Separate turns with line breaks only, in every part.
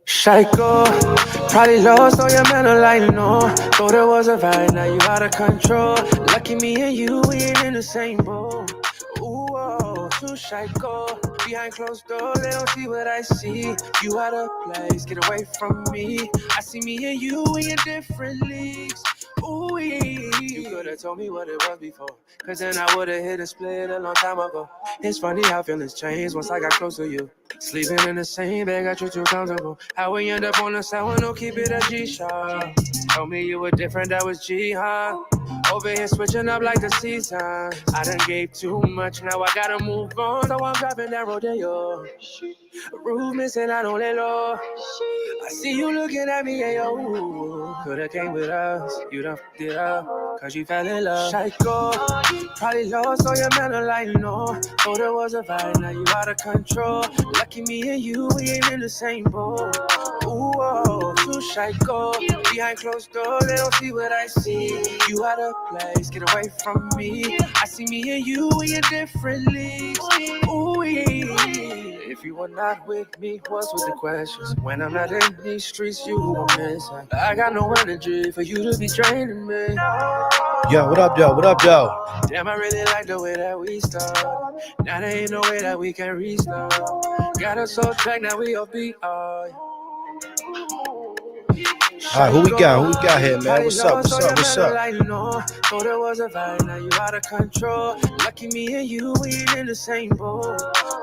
Psycho, probably lost all your mental like no. Thought it was a vibe, now you out of control. Lucky me and you, we ain't in the same boat. Ooh, oh, too psycho. Behind closed doors, they don't see what I see. You out of place, get away from me. I see me and you, we in different leagues. Ooh, you could've told me what it was before, cause then I would've hit a split a long time ago. It's funny how feelings change once I got close to you. Sleeping in the same bed, got you too comfortable. How we end up on the side one, no keep it a G-Shock. Told me you were different, that was G, huh? Over here switching up like the seasons. I done gave too much, now I gotta move on. So I'm driving that Rodeo. Roof missing, I don't let low. I see you looking at me, ayo. Coulda came with us, you done f***ed it up, cause you fell in love. Psycho, probably lost all your mental like no. Thought it was a vibe, now you out of control. Lucky me and you, we ain't in the same boat. Ooh, oh, too psycho. Behind closed doors, they don't see what I see. You out of place, get away from me. I see me and you, we in different leagues. Ooh, if you were not with me, what's with the questions? When I'm not in these streets, you were missing. I got no energy for you to be draining me.
Yo, what up, yo? What up, yo?
Damn, I really like the way that we start. Now there ain't no way that we can restart. Got us on track, now we all beat.
All right, who we got here, man? What's up?
Thought it was a vibe, now you out of control. Lucky me and you, we ain't in the same boat.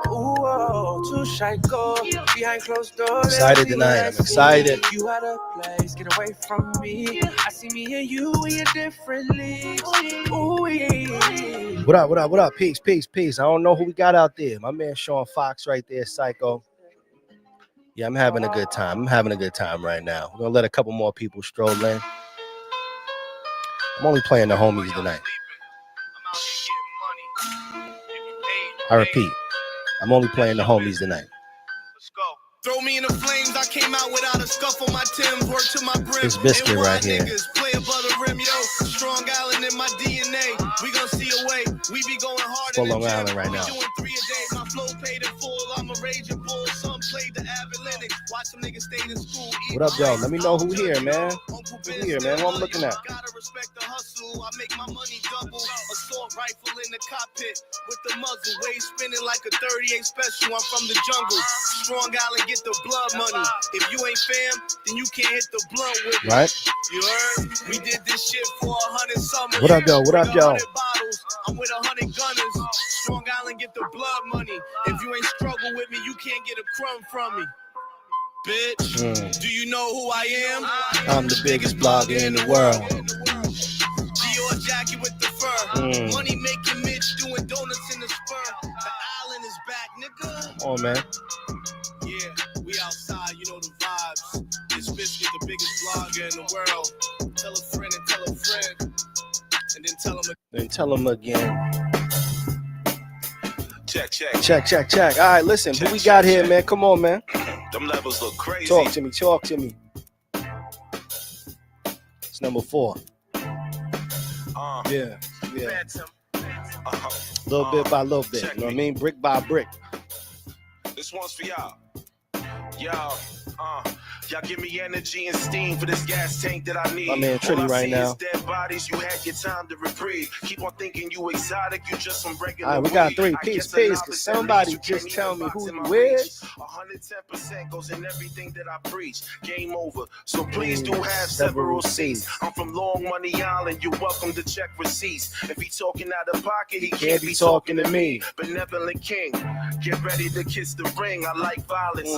Ooh, oh, too psycho. Behind closed doors.
Excited tonight. I'm excited.
You out of place, get away from me. I see me and you, we in different leagues. Ooh,
What up? Peace. I don't know who we got out there. My man Sean Fox right there, Psycho. Yeah, I'm having a good time. Right now. We're gonna let a couple more people stroll in. I'm only playing the homies tonight. I repeat, I'm only playing the homies tonight.
Let's go. Throw me in the flames, I came out without a scuff on my Timbs, work to my brim.
This biscuit right here.
Play above the rim, yo. Strong Island in my DNA. We gon' see a way. We be going hard
in Long Island right now.
Doing 3 a day. My flow paid in full. I'm a raging bull. Some played the avid Linux. Watch some niggas stay in school.
What up, y'all? Let me know who here, man. Who here, man? Who I'm looking at?
Gotta respect the hustle. I make my money double. Assault rifle in the cockpit with the muzzle. Wave spinning like a 38 special. I'm from the jungle. Strong Island, get the blood money. If you ain't fam, then you can't hit the blunt with me.
Right?
You heard? We did this shit for 100 summers.
What up, y'all?
I'm with 100 gunners. Strong Island, get the blood money. If you ain't struggle with me, you can't get a crumb from me. Bitch, do you know who I am?
I'm the biggest blogger in the world.
Dior jacket with the fur. Money making Mitch doing donuts in the spur. The island is back, nigga.
Come on, man.
Yeah, we outside, you know the vibes. This bitch with the biggest blogger in the world. Tell a friend and tell a friend. And then tell them again. Check.
All right, listen, who we got here, man? Come on, man.
Them levels look crazy.
Talk to me. It's number 4. Yeah. Little bit by little bit. You know what I mean? Brick by brick.
This one's for y'all. Y'all give me energy and steam for this gas tank that I need.
My man Tritty right now.
Dead bodies, you had your time to reprieve. Keep on thinking you exotic, you just some regular.
All right, we got 3. Peace. Cause somebody just tell me who you is.
110% goes in everything that I preach. Game over. So please do have several seats. I'm from Long Money Island. You're welcome to check receipts. If he talking out of pocket, he can't be talking to me. Benevolent king, get ready to kiss the ring. I like violence.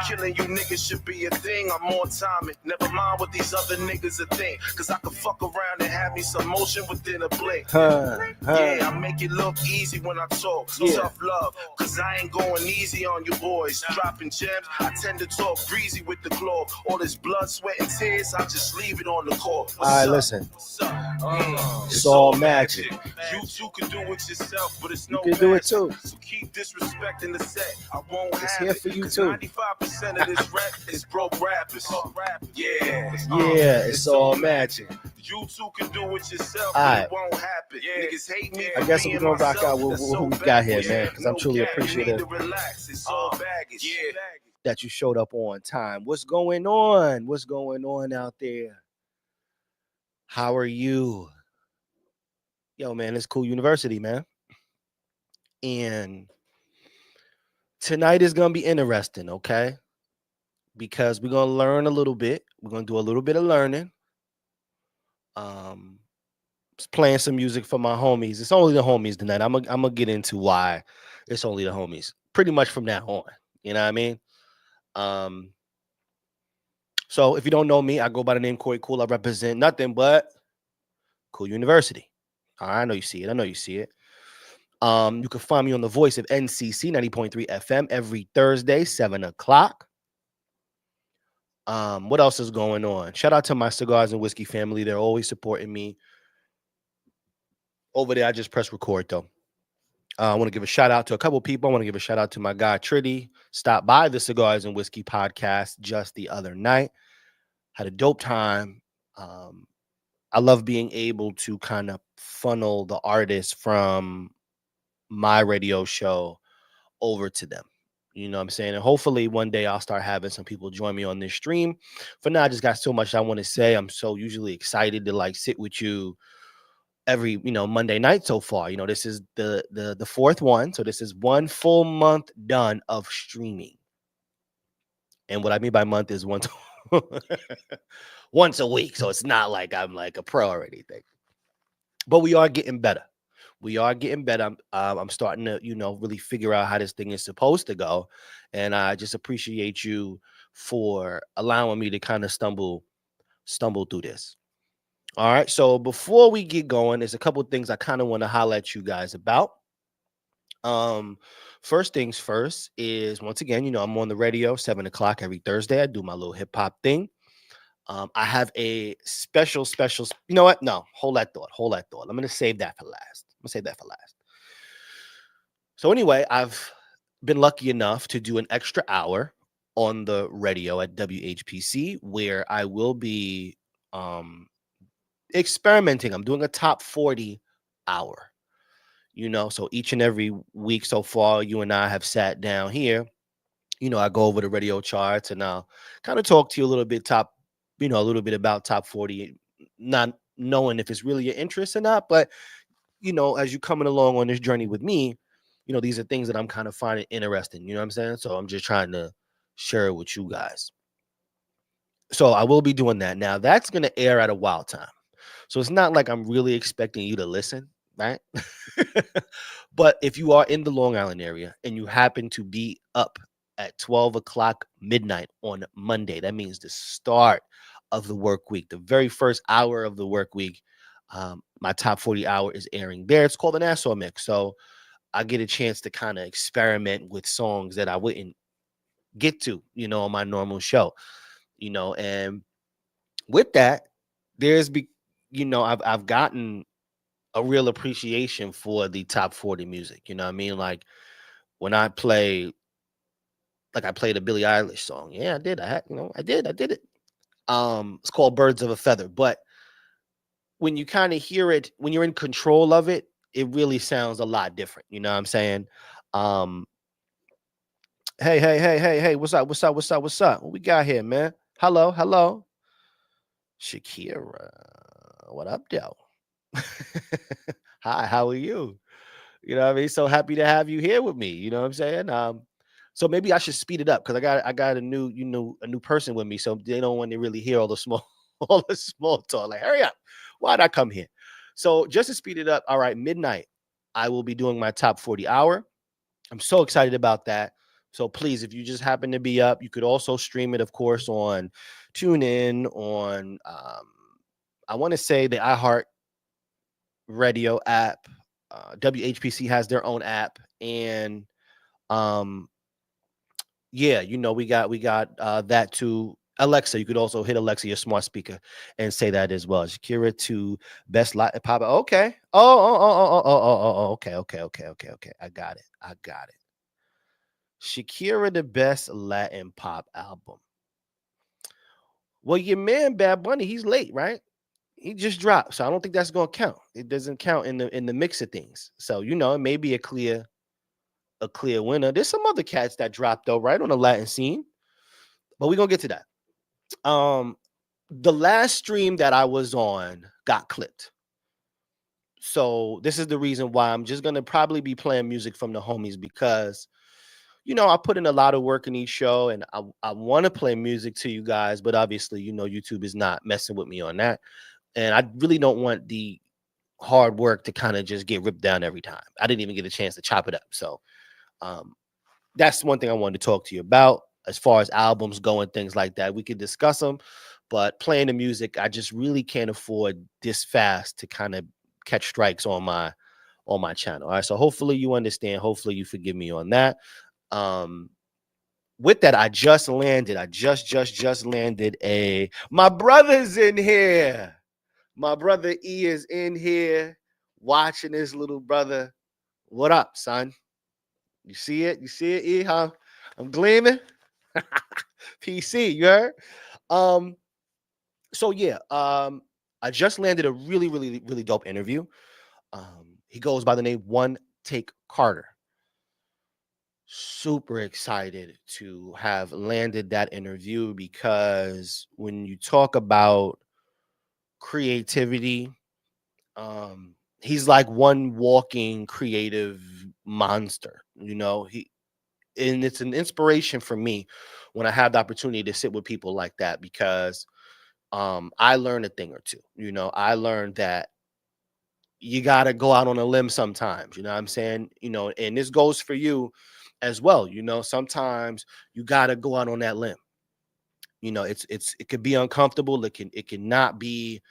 Killing you niggas should be a thing. I'm on timing. Never mind what these other niggas are think. Cause I can fuck around and have me some motion within a blink. Yeah, I make it look easy when I talk. Tough love. Cause I ain't going easy on you boys. Dropping gems, I tend to talk breezy with the claw. All this blood, sweat, and tears, I just leave it on the court.
Alright, listen. It's all magic.
You too can do it yourself, but it's no
You can do it too.
So keep disrespecting the set. I won't
it's
have
here for you too.
95% of this rap is broke rap. rappers. Yeah,
it's all magic.
You two can do it yourself,
All
but
right.
it won't happen. Niggas hate me.
I guess we're gonna rock out with who we got here, man, because I'm truly appreciative
Relax, it's all baggage. Yeah.
that you showed up on time. What's going on? What's going on out there? How are you? Yo, man, it's Cool University, man. And tonight is gonna be interesting, okay? Because we're gonna learn a little bit. We're gonna do a little bit of learning. Just playing some music for my homies. It's only the homies tonight. I'm gonna get into why it's only the homies. Pretty much from now on. You know what I mean? Um, so if you don't know me, I go by the name Corey Cool. I represent nothing but Cool University. All right, I know you see it. I know you see it. You can find me on the voice of NCC 90.3 FM every Thursday, 7 o'clock. What else is going on? Shout out to my cigars and whiskey family. They're always supporting me. Over there, I just press record though. I want to give a shout out to a couple people. I want to give a shout out to my guy Tritty. Stopped by the Cigars and Whiskey podcast just the other night. Had a dope time. I love being able to kind of funnel the artists from my radio show over to them. You know what I'm saying? And hopefully one day I'll start having some people join me on this stream. For now, I just got so much I want to say. I'm so usually excited to like sit with you every Monday night so far. This is the fourth one, so this is one full month done of streaming. And what I mean by month is once once a week, so it's not like I'm like a pro or anything, but we are getting better. I'm starting to really figure out how this thing is supposed to go, and I just appreciate you for allowing me to kind of stumble through this. All right. So before we get going, there's a couple of things I kind of want to holler at you guys about. First things first is, once again, I'm on the radio 7 o'clock every Thursday. I do my little hip hop thing. I have a special. You know what? No, hold that thought. I'm gonna save that for last. So anyway, I've been lucky enough to do an extra hour on the radio at WHPC, where I will be experimenting. I'm doing a top 40 hour, so each and every week so far, you and I have sat down here. I go over the radio charts and I'll kind of talk to you a little bit about top 40, not knowing if it's really your interest or not, but as you coming along on this journey with me, these are things that I'm kind of finding interesting, you know what I'm saying? So I'm just trying to share it with you guys. So I will be doing that. Now that's going to air at a wild time. So it's not like I'm really expecting you to listen, right? But if you are in the Long Island area and you happen to be up at 12 o'clock midnight on Monday, that means the start of the work week, the very first hour of the work week. My top 40 hour is airing there. It's called an Nassau Mix. So I get a chance to kind of experiment with songs that I wouldn't get to, on my normal show, and with that, I've gotten a real appreciation for the top 40 music. You know what I mean? Like when I played a Billie Eilish song. Yeah, I did. I did it. It's called Birds of a Feather. But when you kind of hear it, when you're in control of it, it really sounds a lot different. You know what I'm saying? Hey, what's up? What we got here, man? Hello. Shakira. What up, though? Hi, how are you? You know what I mean? So happy to have you here with me. You know what I'm saying? So maybe I should speed it up because I got a new person with me, so they don't want to really hear all the small talk. Like, hurry up! Why'd I come here? So just to speed it up, all right, midnight, I will be doing my top 40 hour. I'm so excited about that. So please, if you just happen to be up, you could also stream it, of course, on TuneIn, on I want to say the iHeart Radio app. WHPC has their own app, and yeah, we got that too. Alexa, you could also hit Alexa, your smart speaker, and say that as well. Shakira to best Latin pop. Okay. Okay. I got it. Shakira, the best Latin pop album. Well, your man Bad Bunny, he's late, right? He just dropped, so I don't think that's gonna count. It doesn't count in the mix of things. So it may be a clear winner. There's some other cats that dropped though, right on the Latin scene, but we're gonna get to that. The last stream that I was on got clipped. So this is the reason why I'm just gonna probably be playing music from the homies because I put in a lot of work in each show and I want to play music to you guys, but obviously, YouTube is not messing with me on that. And I really don't want the hard work to kind of just get ripped down every time. I didn't even get a chance to chop it up. So um, that's one thing I wanted to talk to you about as far as albums go and things like that. We could discuss them, but playing the music, I just really can't afford this fast to kind of catch strikes on my channel. All right. So hopefully you understand. Hopefully you forgive me on that. Um, with that, I just landed. I just landed my brother's in here. My brother E is in here watching his little brother. What up, son? You see it? You see it, E? Huh? I'm gleaming. PC, you heard? Um, so yeah, I just landed a really, really, really dope interview. He goes by the name One Take Carter. Super excited to have landed that interview because when you talk about creativity, he's like one walking creative monster. And it's an inspiration for me when I have the opportunity to sit with people like that because I learned a thing or two. I learned that you got to go out on a limb sometimes. You know what I'm saying? And this goes for you as well. Sometimes you got to go out on that limb. It could be uncomfortable. It can not be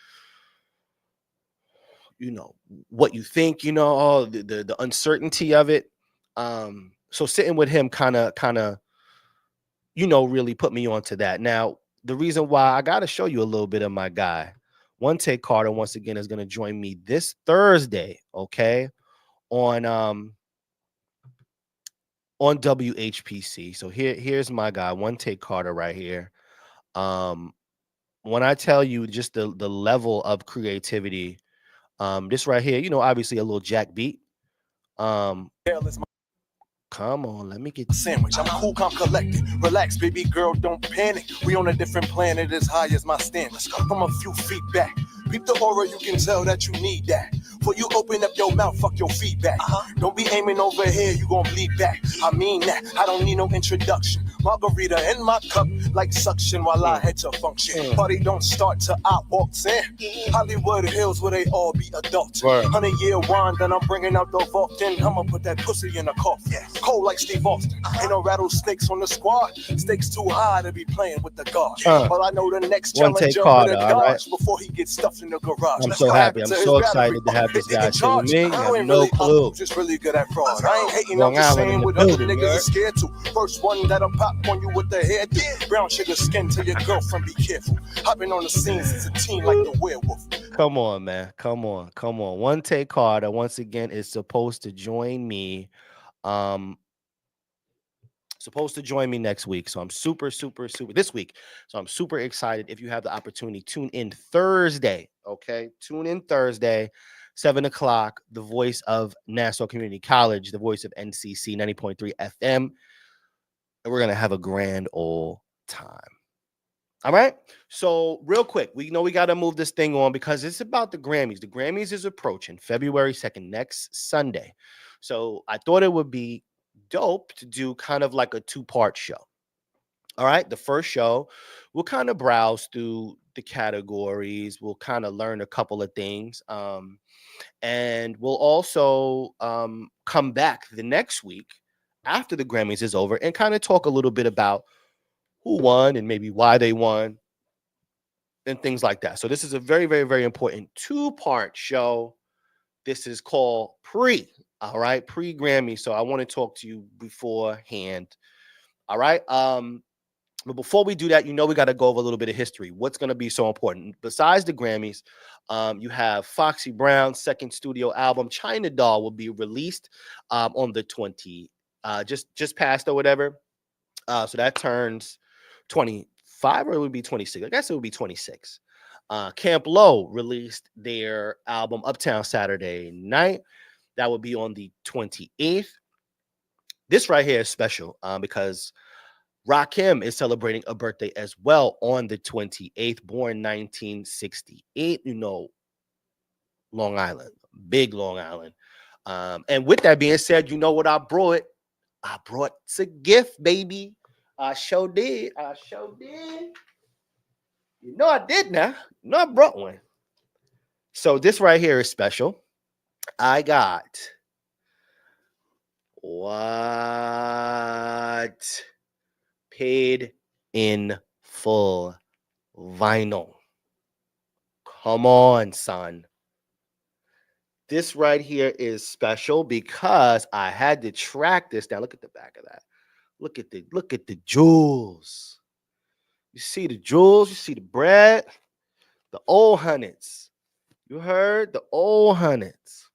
what you think, the uncertainty of it. So sitting with him kind of really put me onto that. Now the reason why I got to show you a little bit of my guy One Take Carter once again is going to join me this Thursday, okay, on WHPC. So here's my guy One Take Carter right here. When I tell you just the level of creativity, this right here, obviously a little jack beat. Come on, let me get
Sandwich. I'm cool, calm, collected. Relax, baby girl, don't panic. We on a different planet as high as my standards. From a few feet back. Peep the aura, you can tell that you need that. Before you open up your mouth, fuck your feedback. Don't be aiming over here, you gon' bleed back. I mean that, I don't need no introduction. Margarita in my cup, like suction while I head to function. Party don't start till I walks in. Hollywood Hills where they all be adults. 100-year wine, then I'm bringing out the vault. Then I'ma put that pussy in a coffin. Cold like Steve Austin. Ain't no rattlesnakes on the squad. Stakes too high to be playing with the guard. Well, I know the next challenger with a dodge before he gets stuffed in the garage.
I'm so happy. I'm so excited to have this guy sit with me. You have no clue.
Just really good at fraud. I ain't hating, I'm just saying what other niggas are scared to. First one that'll pop on you with the head. Brown sugar skin to your girlfriend, be careful. Hopping on the scenes, it's a team like the werewolf.
Come on, man. Come on. One Take Carter once again is supposed to join me. Supposed to join me next week. So I'm super this week. So I'm super excited. If you have the opportunity, tune in Thursday. Okay. Tune in Thursday, 7:00. The voice of Nassau Community College, the voice of NCC 90.3 FM. And we're going to have a grand old time. All right. So real quick, we got to move this thing on because it's about the Grammys. The Grammys is approaching February 2nd, next Sunday. So I thought it would be dope to do kind of like a two-part show. All right. The first show, we'll kind of browse through the categories. We'll kind of learn a couple of things. And we'll also come back the next week after the Grammys is over and kind of talk a little bit about who won and maybe why they won and things like that. So this is a very, very, very important two-part show. This is called all right, pre-Grammy. So I want to talk to you beforehand. All right. But before we do that, we got to go over a little bit of history. What's going to be so important? Besides the Grammys, you have Foxy Brown's second studio album, China Doll, will be released on the 20, just passed or whatever. So that turns 23 25 or it would be 26. I guess it would be 26. Camp Low released their album Uptown Saturday Night. That would be on the 28th. This right here is special because Rakim is celebrating a birthday as well on the 28th, born 1968. Long Island, big Long Island. And with that being said, you know what I brought? I brought a gift, baby. I sure did. I sure did. You know I did now. You know I brought one. So this right here is special. I got what? Paid in full vinyl. Come on, son. This right here is special because I had to track this down. Look at the back of that. Look at the jewels. You see the jewels, you see the bread, the old hundreds. You heard the old hundreds.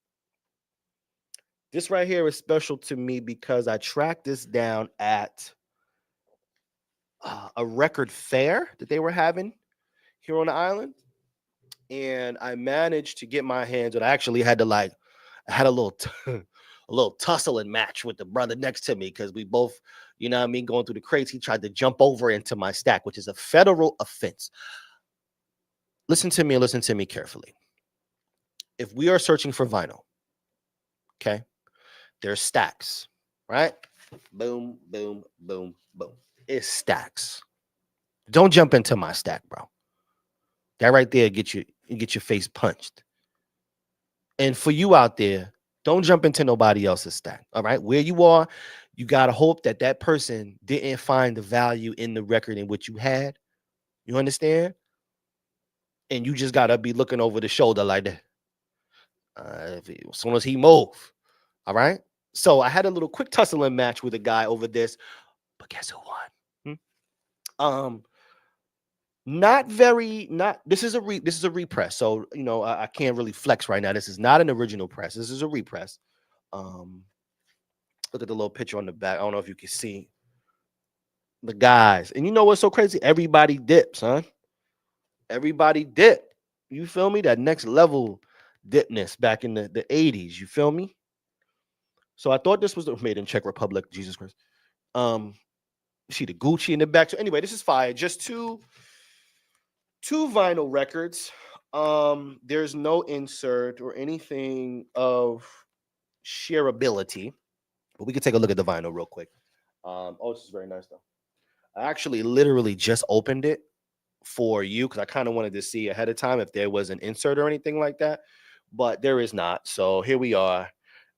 This right here is special to me because I tracked this down at a record fair that they were having here on the island. And I managed to get my hands on. I actually had to I had a little a little tussling match with the brother next to me because we both, you know what I mean, going through the crates. He tried to jump over into my stack, which is a federal offense. Listen to me and listen to me carefully. If we are searching for vinyl, okay, there's stacks, right? Boom, boom, boom, boom. It's stacks. Don't jump into my stack, bro. That right there get your face punched. And for you out there, don't jump into nobody else's stack. All right, where you are, you gotta hope that that person didn't find the value in the record in which you had. You understand? And you just gotta be looking over the shoulder like that. As soon as he move, all right. So I had a little quick tussling match with a guy over this, but guess who won? Not very. Not this is a repress. So I can't really flex right now. This is not an original press. This is a repress. Look at the little picture on the back. I don't know if you can see the guys. And you know what's so crazy? Everybody dips, huh? Everybody dip. You feel me? That next level dipness back in the 80s. You feel me? So I thought this was made in Czech Republic. Jesus Christ. You see the Gucci in the back. So anyway, this is fire. Just two vinyl records. There's no insert or anything of shareability, but we can take a look at the vinyl real quick. This is very nice though. I actually literally just opened it for you because I kind of wanted to see ahead of time if there was an insert or anything like that, but there is not. So here we are.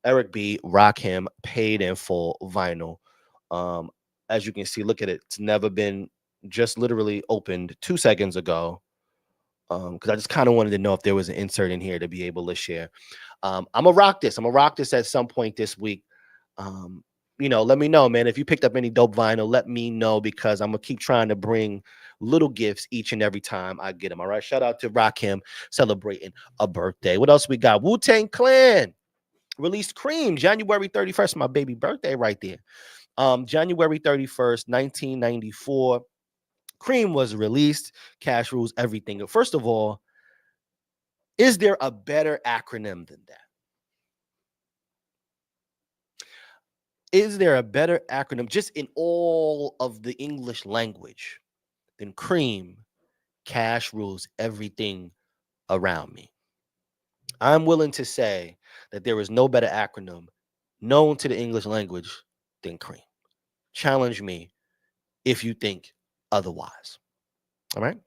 Eric B, Rakim, Paid in Full vinyl. As you can see, look at it. It's never been just literally opened 2 seconds ago. Because I just kind of wanted to know if there was an insert in here to be able to share. I'm gonna rock this. I'm gonna rock this at some point this week. Let me know, man. If you picked up any dope vinyl, let me know because I'm gonna keep trying to bring little gifts each and every time I get them. All right. Shout out to Rakim celebrating a birthday. What else we got? Wu-Tang Clan released Cream January 31st. My baby birthday right there. January 31st, 1994. Cream was released. Cash rules everything. First of all, is there a better acronym than that? Is there a better acronym just in all of the English language than Cream? Cash rules everything around me. I'm willing to say that there is no better acronym known to the English language than Cream. Challenge me if you think otherwise. All right.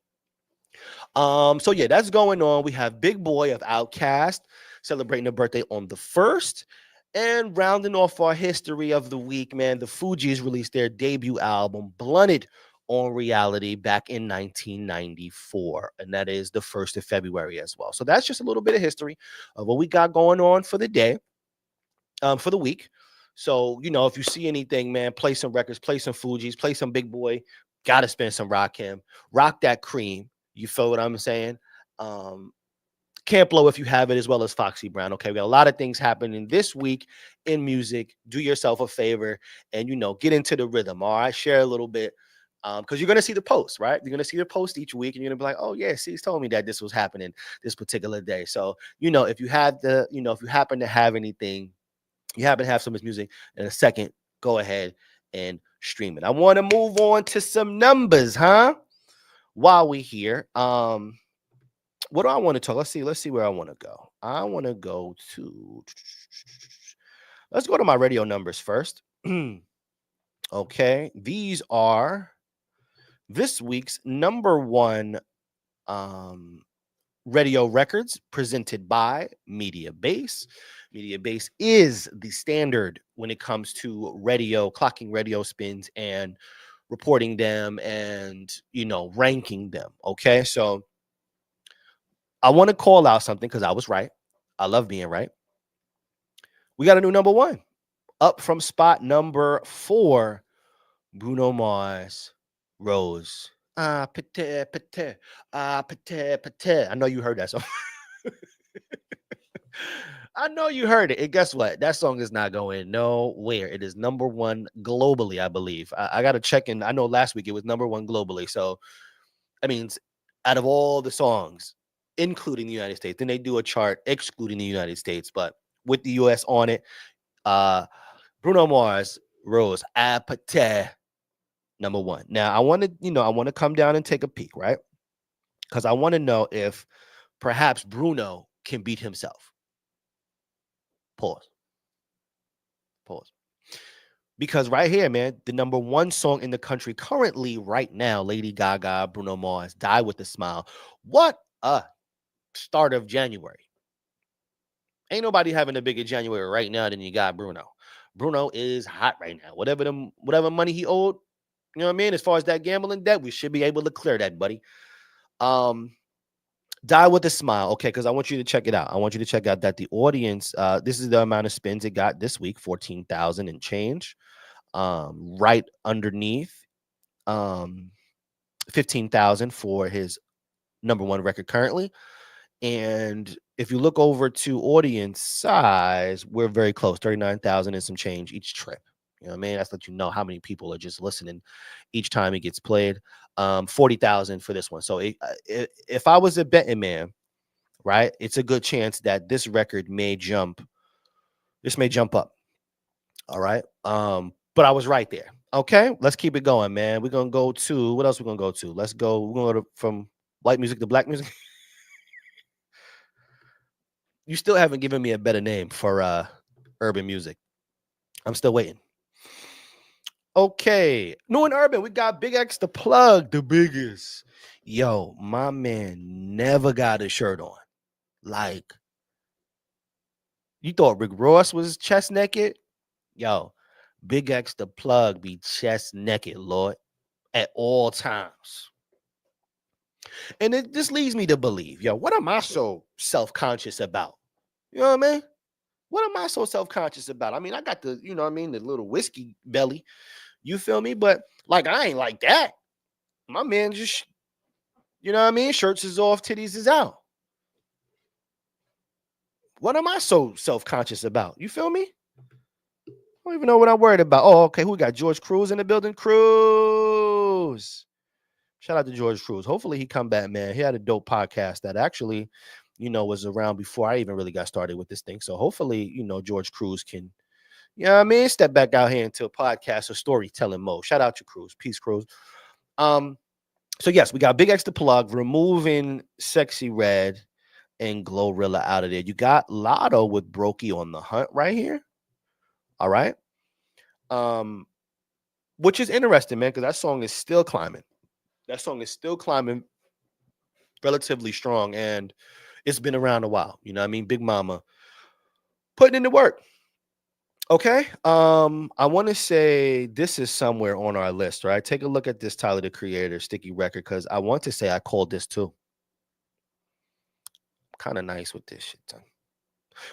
So yeah, that's going on. We have Big Boy of Outkast celebrating a birthday on the 1st. And rounding off our history of the week, man, the Fugees released their debut album, Blunted on Reality, back in 1994. And that is the 1st of February as well. So that's just a little bit of history of what we got going on for the day, for the week. So, if you see anything, man, play some records, play some Fugees, play some Big Boy. Got to spend some Rakim. Rock that Cream. You feel what I'm saying? Camp Low if you have it, as well as Foxy Brown. Okay, we got a lot of things happening this week in music. Do yourself a favor and, get into the rhythm. All right, share a little bit. Because you're gonna see the post, right? You're gonna see the post each week, and you're gonna be like, "Oh yeah, C's told me that this was happening this particular day." So if you had if you happen to have anything, you happen to have some of his music in a second, go ahead and stream it. I want to move on to some numbers, huh? While we here, what do I want to talk? Let's see where I want to go. I want to go to. Let's go to my radio numbers first. Okay, these are this week's number one radio records presented by Media Base. Media Base is the standard when it comes to radio, clocking radio spins and reporting them and, ranking them. Okay. So I want to call out something because I was right. I love being right. We got a new number one up from spot number 4, Bruno Mars, Rose. Pate, pate, pate, pate. I know you heard that song. I know you heard it. And guess what? That song is not going nowhere. It is number one globally, I believe. I got to check in. I know last week it was number one globally. So, that means out of all the songs, including the United States, then they do a chart excluding the United States, but with the US on it, Bruno Mars, Rose, Apate, number one. Now, I want to come down and take a peek, right? Because I want to know if perhaps Bruno can beat himself. Pause. Because right here, man, the number one song in the country currently, right now, Lady Gaga, Bruno Mars, Die With a Smile. What a start of January. Ain't nobody having a bigger January right now than you got Bruno. Bruno is hot right now. Whatever money he owed, you know what I mean? As far as that gambling debt, we should be able to clear that, buddy. Die With a Smile. Okay, because I want you to check it out. I want you to check out that the audience, this is the amount of spins it got this week, 14,000 and change. Right underneath 15,000 for his number one record currently. And if you look over to audience size, we're very close, 39,000 and some change each trip. You know what I mean? That's let you know how many people are just listening each time it gets played. 40,000 for this one. So if I was a betting man, right, it's a good chance that this record may jump. This may jump up. All right. But I was right there. Okay, let's keep it going, man. We're gonna go to what else we're gonna go to? We're gonna go to, from white music to black music. You still haven't given me a better name for urban music. I'm still waiting. Okay, new and urban. We got Big X the plug, the biggest. Yo, my man never got a shirt on. Like, you thought Rick Ross was chest naked? Yo, Big X the plug be chest naked, Lord, at all times. And it just leads me to believe, yo, what am I so self-conscious about? You know what I mean? What am I so self-conscious about? I mean, I got the, the little whiskey belly. You feel me? But like, I ain't like that. My man just, shirts is off, titties is out. What am I so self-conscious about? You feel me? I don't even know what I'm worried about. Oh, okay. Who got George Cruz in the building? Cruz. Shout out to George Cruz. Hopefully he come back, man. He had a dope podcast that actually, was around before I even really got started with this thing. So hopefully, George Cruz can, step back out here into a podcast or storytelling mode. Shout out to Cruz. Peace, Cruz. So yes, we got Big X the plug, removing Sexy Red and Glorilla out of there. You got Lotto with Brokey on the hunt right here. All right. Which is interesting, man, because that song is still climbing. That song is still climbing relatively strong, and it's been around a while. You know what I mean? Big Mama putting in the work. Okay. I want to say this is somewhere on our list, right? Take a look at this Tyler the Creator sticky record, because I want to say I called this too. Kind of nice with this shit done.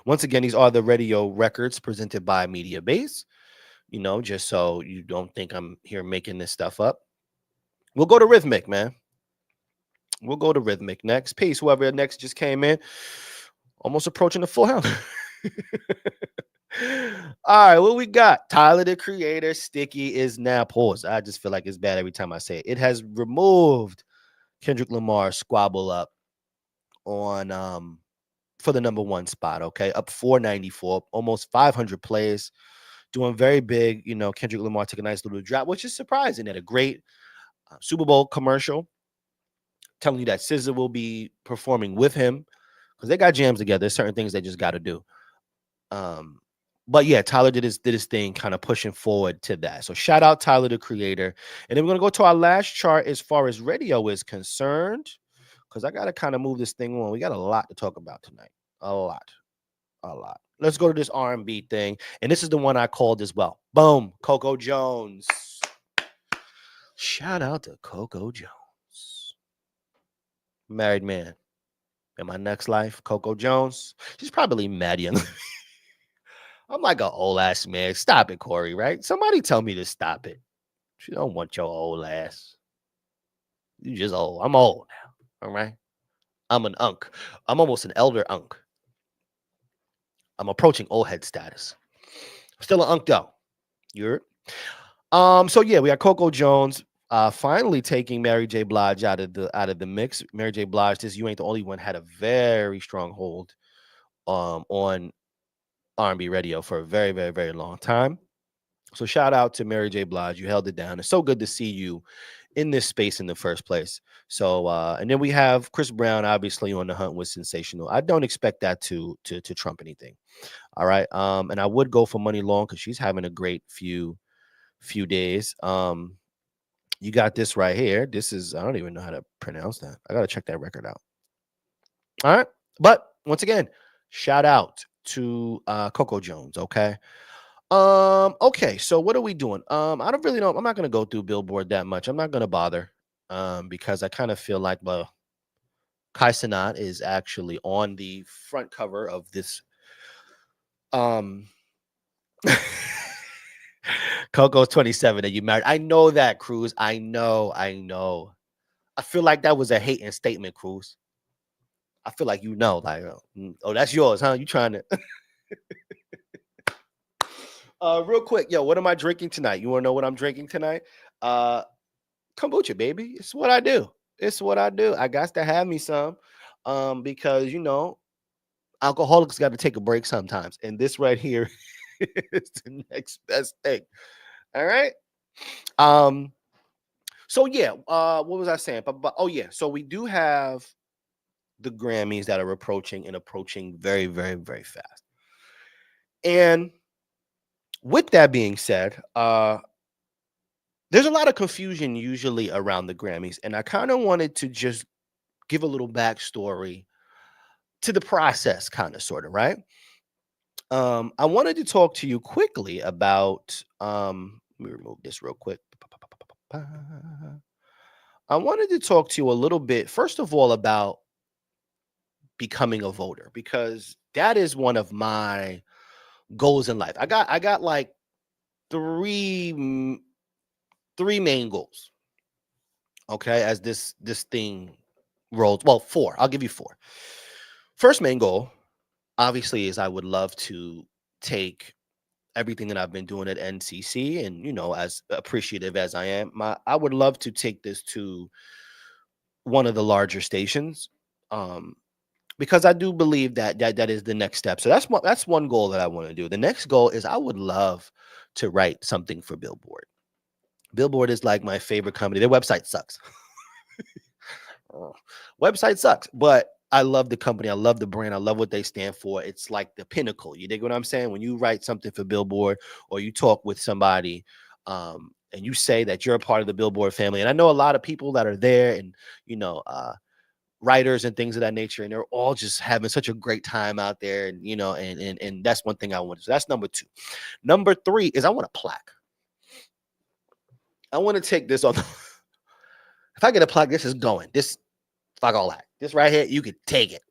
Once again, these are the radio records presented by Media Base. Just so you don't think I'm here making this stuff up. We'll go to Rhythmic, man. We'll go to Rhythmic next. Peace, whoever next just came in. Almost approaching the full house. All right, what we got? Tyler the Creator, Sticky is now paused. I just feel like it's bad every time I say it. It has removed Kendrick Lamar's Squabble Up on for the number one spot. Okay, up 494, almost 500 plays, doing very big. You know, Kendrick Lamar took a nice little drop, which is surprising. At a great Super Bowl commercial, telling you that SZA will be performing with him because they got jams together. There's certain things they just got to do. Um, but yeah, Tyler did his thing, kind of pushing forward to that. So shout out Tyler the Creator, and then we're gonna go to our last chart as far as radio is concerned, because I gotta kind of move this thing on. We got a lot to talk about tonight, a lot, a lot. Let's go to this R&B thing, and this is the one I called as well. Boom, Coco Jones. Shout out to Coco Jones, married man in my next life. Coco Jones, she's probably mad young. I'm like an old ass man. Stop it, Corey, right? Somebody tell me to stop it. She don't want your old ass. You just old. I'm old now. All right. I'm an unk. I'm almost an elder unk. I'm approaching old head status. Still an unk though. You're so yeah, we got Coco Jones finally taking Mary J. Blige out of the mix. Mary J. Blige, this You Ain't the Only One, had a very strong hold on R&B radio for a very, very, very long time. So shout out to Mary J. Blige. You held it down. It's so good to see you in this space in the first place. So and then we have Chris Brown, obviously on the hunt with Sensational. I don't expect that to trump anything. All right. And I would go for Money Long because she's having a great few days. You got this right here. This is, I don't even know how to pronounce that. I gotta check that record out. All right. But once again, shout out to Coco Jones. Okay. Okay, so what are we doing? I don't really know. I'm not gonna go through Billboard that much. I'm not gonna bother. Because I kind of feel like, well, Kai Cenat is actually on the front cover of this um Coco's 27 that you married. I know that, Cruz. I know. I feel like that was a hating statement, Cruz. I feel like like, oh, that's yours, huh? You trying to real quick, yo, what am I drinking tonight? You want to know what I'm drinking tonight? Kombucha, baby. It's what I do. It's what I do. I got to have me some, because alcoholics got to take a break sometimes, and this right here is the next best thing. All right. Um. So yeah. What was I saying? Oh yeah. So we do have the Grammys that are approaching very, very, very fast. And with that being said, there's a lot of confusion usually around the Grammys, and I kind of wanted to just give a little backstory to the process, kind of, sort of, right? I wanted to talk to you quickly about. Let me remove this real quick. I wanted to talk to you a little bit, first of all, about becoming a voter because that is one of my goals in life. I got like three main goals. Okay, as this thing rolls. Well, four. I'll give you four. First main goal, obviously, is I would love to take everything that I've been doing at NCC, and as appreciative as I am, I would love to take this to one of the larger stations, because I do believe that is the next step. So that's one goal that I want to do. The next goal is I would love to write something for Billboard. Billboard is like my favorite company. Their website sucks. Website sucks, but I love the company. I love the brand. I love what they stand for. It's like the pinnacle. You dig what I'm saying? When you write something for Billboard or you talk with somebody, and you say that you're a part of the Billboard family, and I know a lot of people that are there, and writers and things of that nature, and they're all just having such a great time out there, and and that's one thing I want. So that's number two. Number three is I want a plaque. I want to take this on. If I get a plaque, this is going. This, fuck all that. This right here, you could take it.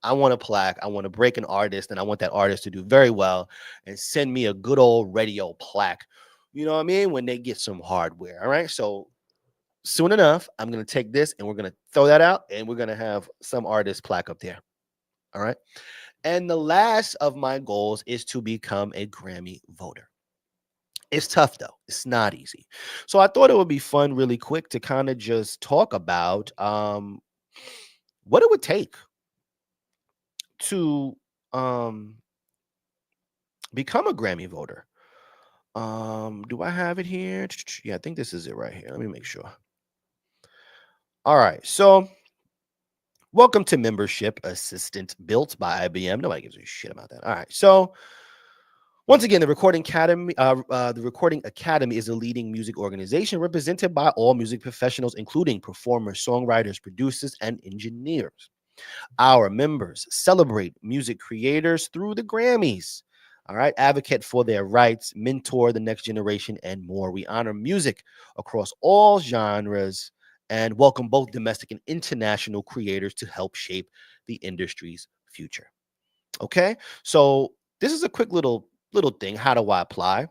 I want a plaque. I want to break an artist, and I want that artist to do very well and send me a good old radio plaque. You know what I mean? When they get some hardware. All right. So soon enough, I'm going to take this and we're going to throw that out, and we're going to have some artist plaque up there. All right. And the last of my goals is to become a Grammy voter. It's tough though. It's not easy. So I thought it would be fun really quick to kind of just talk about what it would take to um become a Grammy voter. Do I have it here? Yeah, I think this is it right here. Let me make sure. All right. So welcome to Membership Assistant built by IBM. Nobody gives a shit about that. All right. So once again, the Recording Academy is a leading music organization represented by all music professionals, including performers, songwriters, producers, and engineers. Our members celebrate music creators through the Grammys. All right, advocate for their rights, mentor the next generation, and more. We honor music across all genres and welcome both domestic and international creators to help shape the industry's future. Okay, so this is a quick little thing. How do I apply?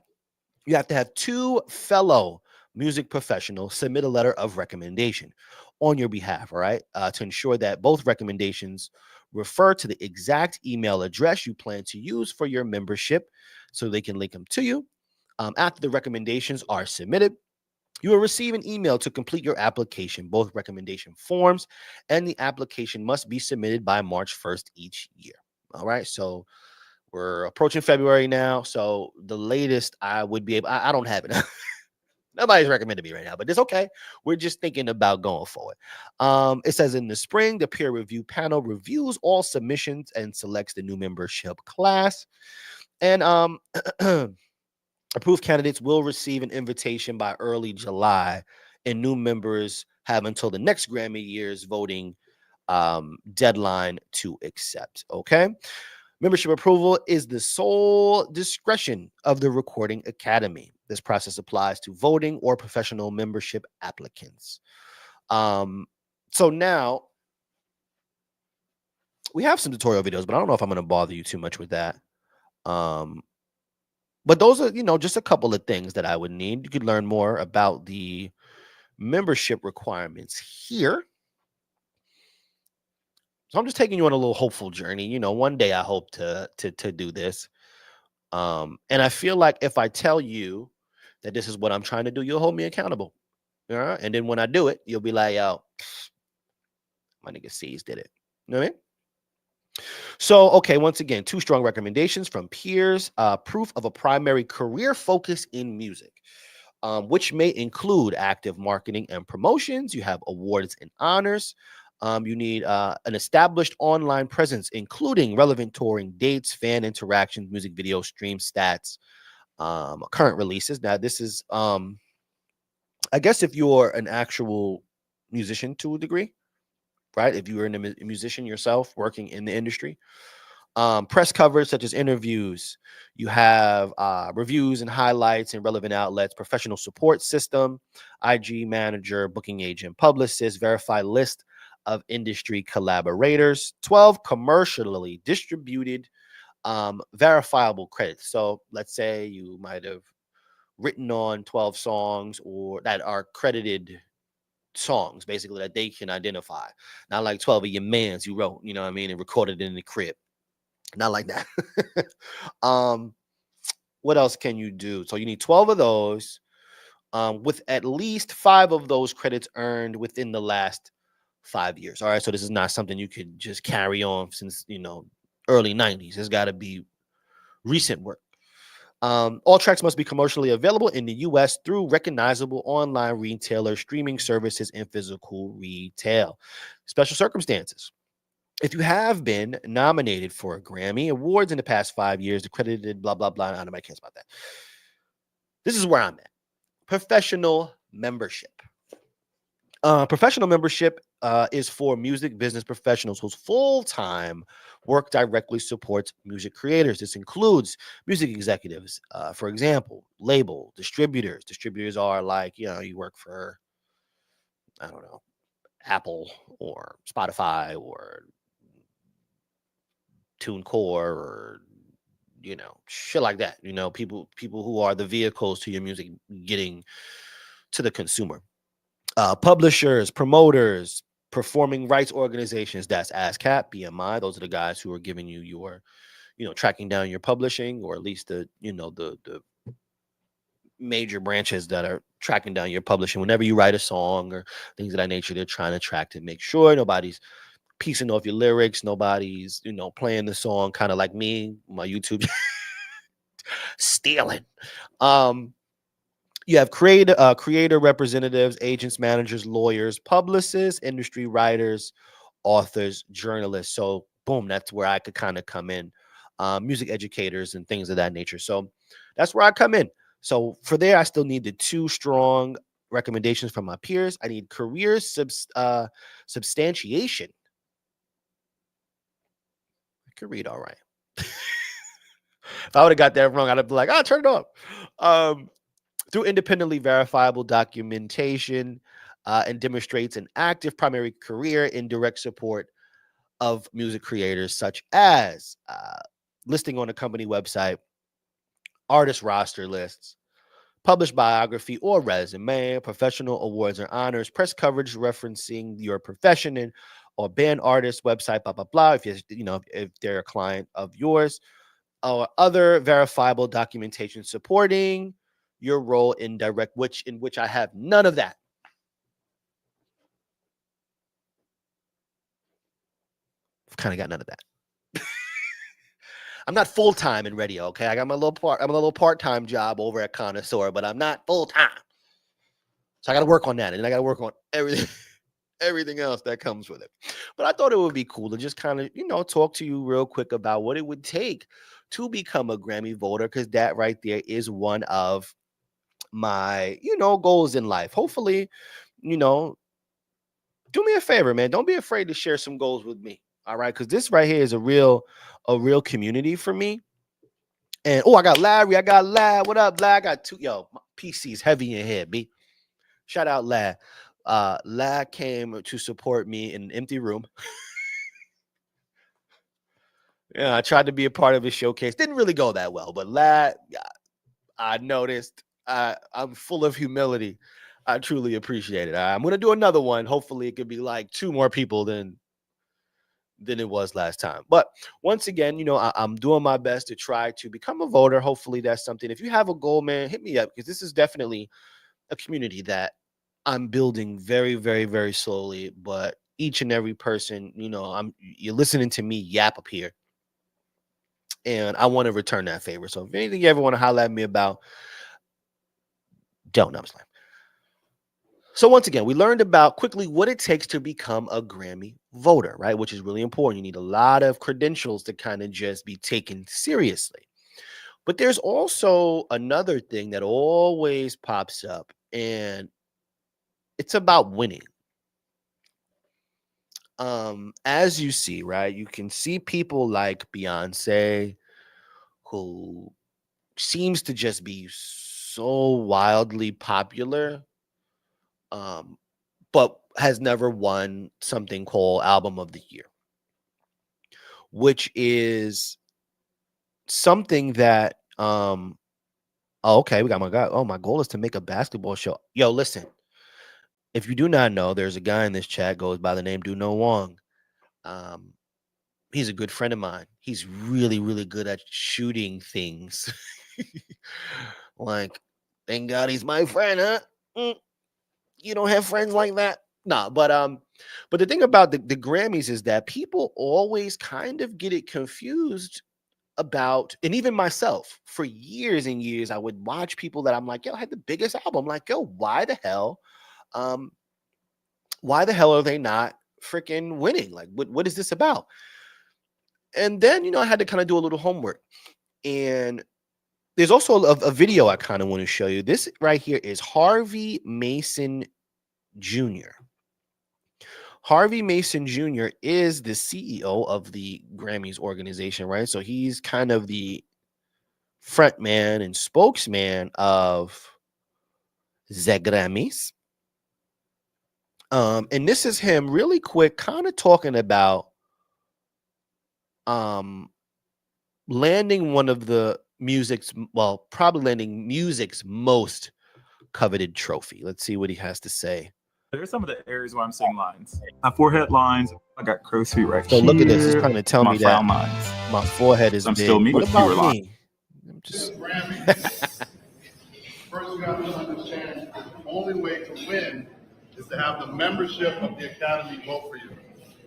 You have to have two fellow music professionals submit a letter of recommendation on your behalf, all right, to ensure that both recommendations refer to the exact email address you plan to use for your membership so they can link them to you. After the recommendations are submitted, you will receive an email to complete your application, both recommendation forms and the application must be submitted by March 1st each year. All right, so we're approaching February now, so the latest I would be able, I don't have it. Nobody's recommended me right now, but it's okay. We're just thinking about going forward. It says in the spring, the peer review panel reviews all submissions and selects the new membership class. And approved candidates will receive an invitation by early July, and new members have until the next Grammy year's voting deadline to accept. Okay. Membership approval is the sole discretion of the Recording Academy. This process applies to voting or professional membership applicants. So now we have some tutorial videos, but I don't know if I'm going to bother you too much with that. But those are, just a couple of things that I would need. You could learn more about the membership requirements here. So I'm just taking you on a little hopeful journey. One day I hope to do this. And I feel like if I tell you that this is what I'm trying to do, you'll hold me accountable. All right. And then when I do it, you'll be like, yo, my nigga C's did it. You know what I mean? So, okay, once again, two strong recommendations from peers, proof of a primary career focus in music, which may include active marketing and promotions. You have awards and honors. You need an established online presence, including relevant touring dates, fan interactions, music video streams, stats, current releases. Now, this is, I guess, if you're an actual musician to a degree, right? If you were a musician yourself working in the industry, press coverage such as interviews. You have reviews and highlights in relevant outlets, professional support system, IG manager, booking agent, publicist, verified list of industry collaborators, 12 commercially distributed verifiable credits. So let's say you might have written on 12 songs or that are credited songs, basically, that they can identify. Not like 12 of your mans you wrote, you know what I mean, and recorded in the crib. Not like that. What else can you do? So you need 12 of those, with at least 5 of those credits earned within the last 5 years. All right. So this is not something you could just carry on since, early 90s. It's got to be recent work. All tracks must be commercially available in the US through recognizable online retailer streaming services and physical retail. Special circumstances. If you have been nominated for a Grammy Awards in the past 5 years, accredited, blah, blah, blah. Nobody cares about that. This is where I'm at. Professional membership. Professional membership is for music business professionals whose full-time work directly supports music creators. This includes music executives, for example, label distributors. Distributors are like, you work for, I don't know, Apple or Spotify or TuneCore or shit like that. People who are the vehicles to your music getting to the consumer. Publishers, promoters, performing rights organizations, that's ASCAP, BMI. Those are the guys who are giving you your, tracking down your publishing, or at least the major branches that are tracking down your publishing. Whenever you write a song or things of that nature, they're trying to track to make sure nobody's piecing off your lyrics, nobody's playing the song kind of like me, my YouTube stealing. You have creator representatives, agents, managers, lawyers, publicists, industry writers, authors, journalists. So boom, that's where I could kind of come in. Music educators and things of that nature. So that's where I come in. So for there, I still need the 2 strong recommendations from my peers. I need career substantiation. I could read all right. If I would have got that wrong, I'd have been like, turn it off. Through independently verifiable documentation, and demonstrates an active primary career in direct support of music creators, such as listing on a company website, artist roster lists, published biography or resume, professional awards or honors, press coverage referencing your profession and or band artist website, blah blah blah. If they're a client of yours, or other verifiable documentation supporting your role in which I have none of that. I've kind of got none of that. I'm not full-time in radio, okay? I'm a little part-time job over at Connoisseur, but I'm not full-time. So I got to work on that, and I got to work on everything else that comes with it. But I thought it would be cool to just kind of, talk to you real quick about what it would take to become a Grammy voter, because that right there is one of my, goals in life. Hopefully, do me a favor, man. Don't be afraid to share some goals with me. All right. Because this right here is a real community for me. And I got Larry. What up, Larry? I got 2. My PC's heavy in here, B. Shout out Lad. Lad came to support me in an empty room. I tried to be a part of his showcase. Didn't really go that well, but Lad, I noticed. I'm full of humility. I truly appreciate it. I'm going to do another one. Hopefully it could be like 2 more people than it was last time. But once again, I'm doing my best to try to become a voter. Hopefully that's something. If you have a goal, man, hit me up, because this is definitely a community that I'm building very, very, very slowly. But each and every person, you're listening to me yap up here, and I want to return that favor. So if anything you ever want to holler at me about, don't. I'm just like. So once again, we learned about quickly what it takes to become a Grammy voter, right? Which is really important. You need a lot of credentials to kind of just be taken seriously. But there's also another thing that always pops up, and it's about winning. As you see, right? You can see people like Beyonce, who seems to just be so wildly popular. But has never won something called Album of the Year, which is something that okay, we got my guy. Oh, my goal is to make a basketball show. Yo, listen, if you do not know, there's a guy in this chat goes by the name Do No Wong. He's a good friend of mine. He's really, really good at shooting things. Like, thank God he's my friend, huh? You don't have friends like that? Nah, but the thing about the Grammys is that people always kind of get it confused about, and even myself, for years and years, I would watch people that I'm like, yo, I had the biggest album. Like, yo, why the hell are they not freaking winning? Like, what is this about? And then, I had to kind of do a little homework. And there's also a video I kind of want to show you. This right here is Harvey Mason Jr. Harvey Mason Jr. is the CEO of the Grammys organization, right? So he's kind of the front man and spokesman of the Grammys. And this is him really quick, kind of talking about landing one of the probably landing music's most coveted trophy. Let's see what he has to say
There's some of the areas where I'm seeing lines. My forehead lines. I got crow's feet right
So
here.
look at this. It's trying to tell
my
me that
frown lines.
my forehead is
So I'm
big.
still me
What
with fewer
about
lines.
me? I'm just
First, you have to understand that the only way to win is to have the membership of the Academy vote for you.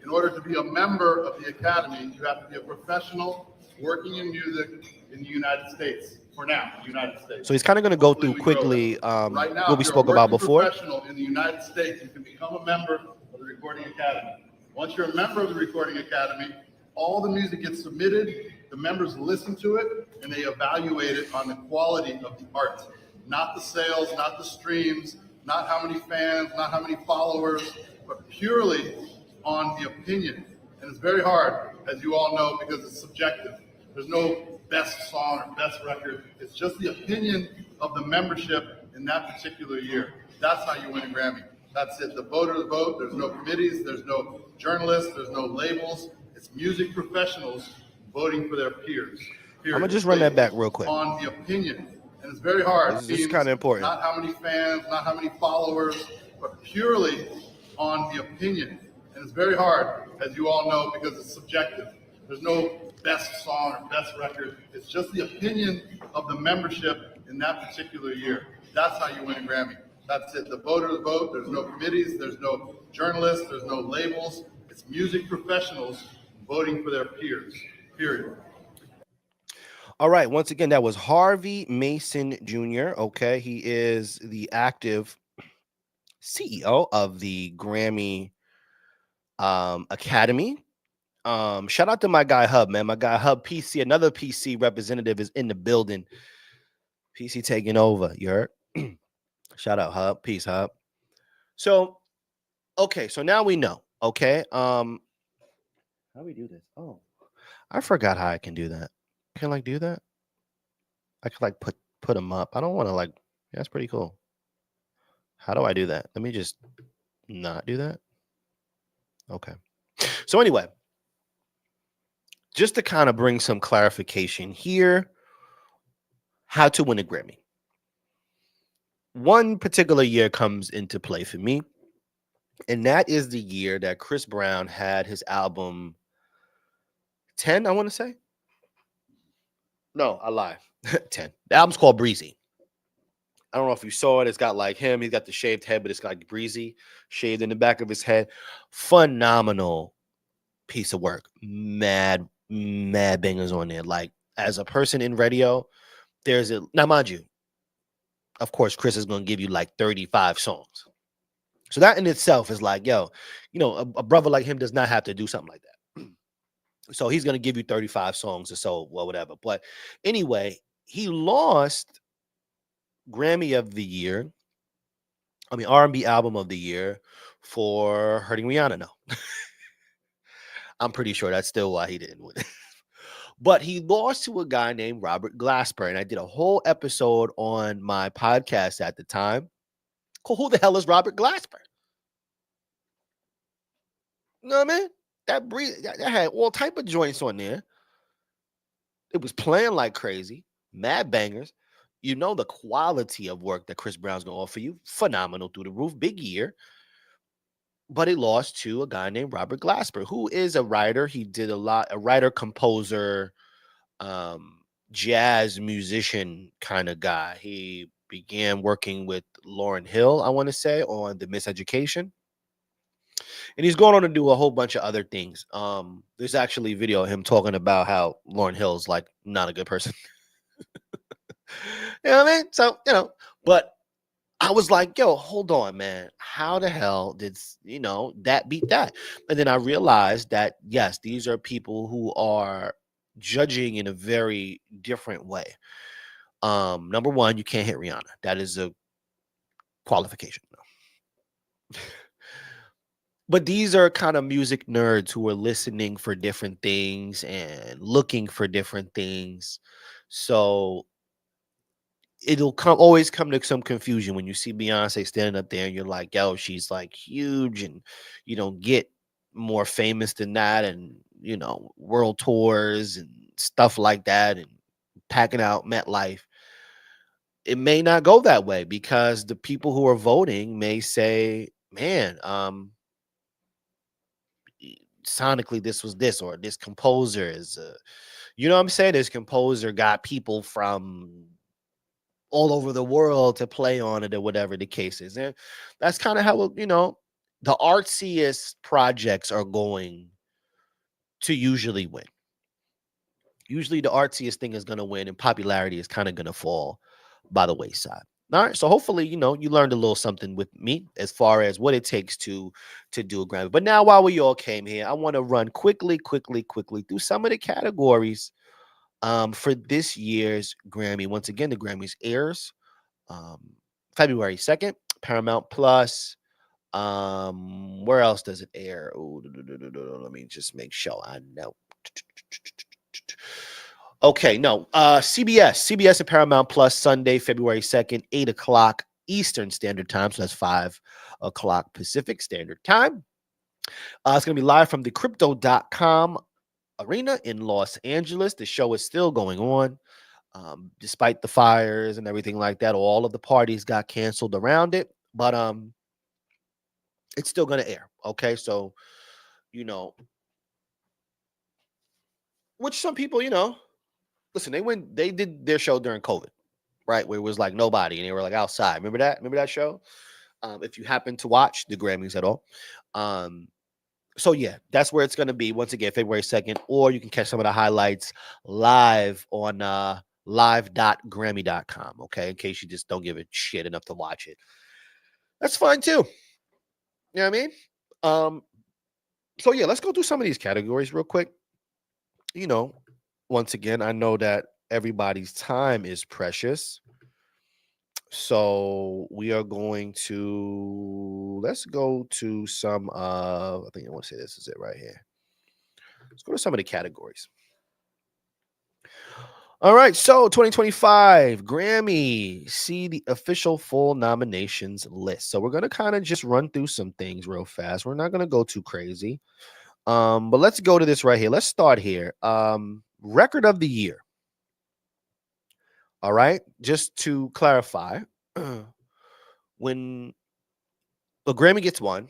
In order to be a member of the Academy, you have to be a professional working in music in the United States. For now, the United States.
so he's kind of going to go
Hopefully
through
we grow
quickly
that. Right now,
what we
if you're
spoke
a
about
working
before.
professional in the United States, you can become a member of the Recording Academy. Once you're a member of the Recording Academy, all the music gets submitted, the members listen to it, and they evaluate it on the quality of the art. Not the sales, not the streams, not how many fans, not how many followers, but purely on the opinion. And it's very hard, as you all know, because it's subjective. There's no best song or best record. It's just the opinion of the membership in that particular year. That's how you win a Grammy. That's it. The voters vote. There's no committees. There's no journalists. There's no labels. It's music professionals voting for their peers. Period.
I'm gonna just run that back real quick.
On the opinion. And it's very hard.
This is kind of important.
Not how many fans, not how many followers, but purely on the opinion. And it's very hard, as you all know, because it's subjective. There's no best song or best record. It's just the opinion of the membership in that particular year. That's how you win a Grammy. That's it. The voters vote. There's no committees. There's no journalists. There's no labels. It's music professionals voting for their peers. Period.
All right. Once again, that was Harvey Mason Jr. Okay. He is the active CEO of the Grammy Academy. Shout out to my guy Hub, man. My guy Hub PC, another PC representative, is in the building. PC taking over. You heard? Shout out Hub. Peace, Hub. So, okay, so now we know. Okay. How do we do this? Oh, I forgot how I can do that. I can like do that. I could like put them up. I don't want to like. Yeah, that's pretty cool. How do I do that? Let me just not do that. Okay. So anyway, just to kind of bring some clarification here, how to win a Grammy. One particular year comes into play for me, and that is the year that Chris Brown had his album 10, I want to say. No, I lie. 10. The album's called Breezy. I don't know if you saw it. It's got like him. He's got the shaved head, but it's got like Breezy shaved in the back of his head. Phenomenal piece of work. Mad bangers on there. Like, as a person in radio, there's a, now mind you, of course, Chris is going to give you like 35 songs. So that in itself is like, yo, you know, a brother like him does not have to do something like that. So he's going to give you 35 songs or so, well, whatever. But anyway, he lost Grammy of the year. I mean, R&B album of the year for Hurting Rihanna. No. I'm pretty sure that's still why he didn't win. But he lost to a guy named Robert Glasper. And I did a whole episode on my podcast at the time called Who the Hell is Robert Glasper? You know what I mean? That had all type of joints on there. It was playing like crazy. Mad bangers. You know the quality of work that Chris Brown's going to offer you. Phenomenal through the roof. Big year. But it lost to a guy named Robert Glasper, who is a writer. He did a writer, composer, jazz musician kind of guy. He began working with Lauryn Hill, I want to say, on The Miseducation. And he's going on to do a whole bunch of other things. There's actually a video of him talking about how Lauryn Hill's like not a good person. You know what I mean? So, you know, but I was like, yo, hold on, man. How the hell did, you know, that beat that? And then I realized that, yes, these are people who are judging in a very different way. Number one, you can't hit Rihanna. That is a qualification. But these are kind of music nerds who are listening for different things and looking for different things. So it'll always come to some confusion when you see Beyonce standing up there and you're like, yo, she's like huge and you don't get more famous than that, and you know, world tours and stuff like that and packing out MetLife. It may not go that way because the people who are voting may say man, sonically this was this, or this composer is you know what I'm saying, this composer got people from all over the world to play on it, or whatever the case is. And that's kind of how, the artsiest projects are going to usually win. Usually the artsiest thing is going to win, and popularity is kind of going to fall by the wayside. All right, so hopefully, you learned a little something with me as far as what it takes to do a Grammy. But now, while we all came here, I want to run quickly through some of the categories for this year's Grammy. Once again, the Grammys airs um, February 2nd, Paramount Plus. Where else does it air? Ooh, let me just make sure I know. Okay, no. CBS and Paramount Plus, Sunday, February 2nd, 8 o'clock Eastern Standard Time. So that's 5 o'clock Pacific Standard Time. It's going to be live from the crypto.com arena in Los Angeles. The show is still going on. Despite the fires and everything like that, all of the parties got canceled around it. But it's still going to air. Okay, so, which some people, listen, they did their show during COVID, right? Where it was like nobody and they were like outside. Remember that? Remember that show? If you happen to watch the Grammys at all. So yeah, that's where it's gonna be once again, February 2nd, or you can catch some of the highlights live on live.grammy.com. Okay, in case you just don't give a shit enough to watch it. That's fine too. You know what I mean? So yeah, let's go through some of these categories real quick. Once again, I know that everybody's time is precious. So we are going to let's go to some I think I want to say this is it right here. Let's go to some of the categories. All right, so 2025 Grammy, see the official full nominations list. So we're going to kind of just run through some things real fast. We're not going to go too crazy. But let's go to this right here. Let's start here. Record of the year. All right, just to clarify, when a Grammy gets one,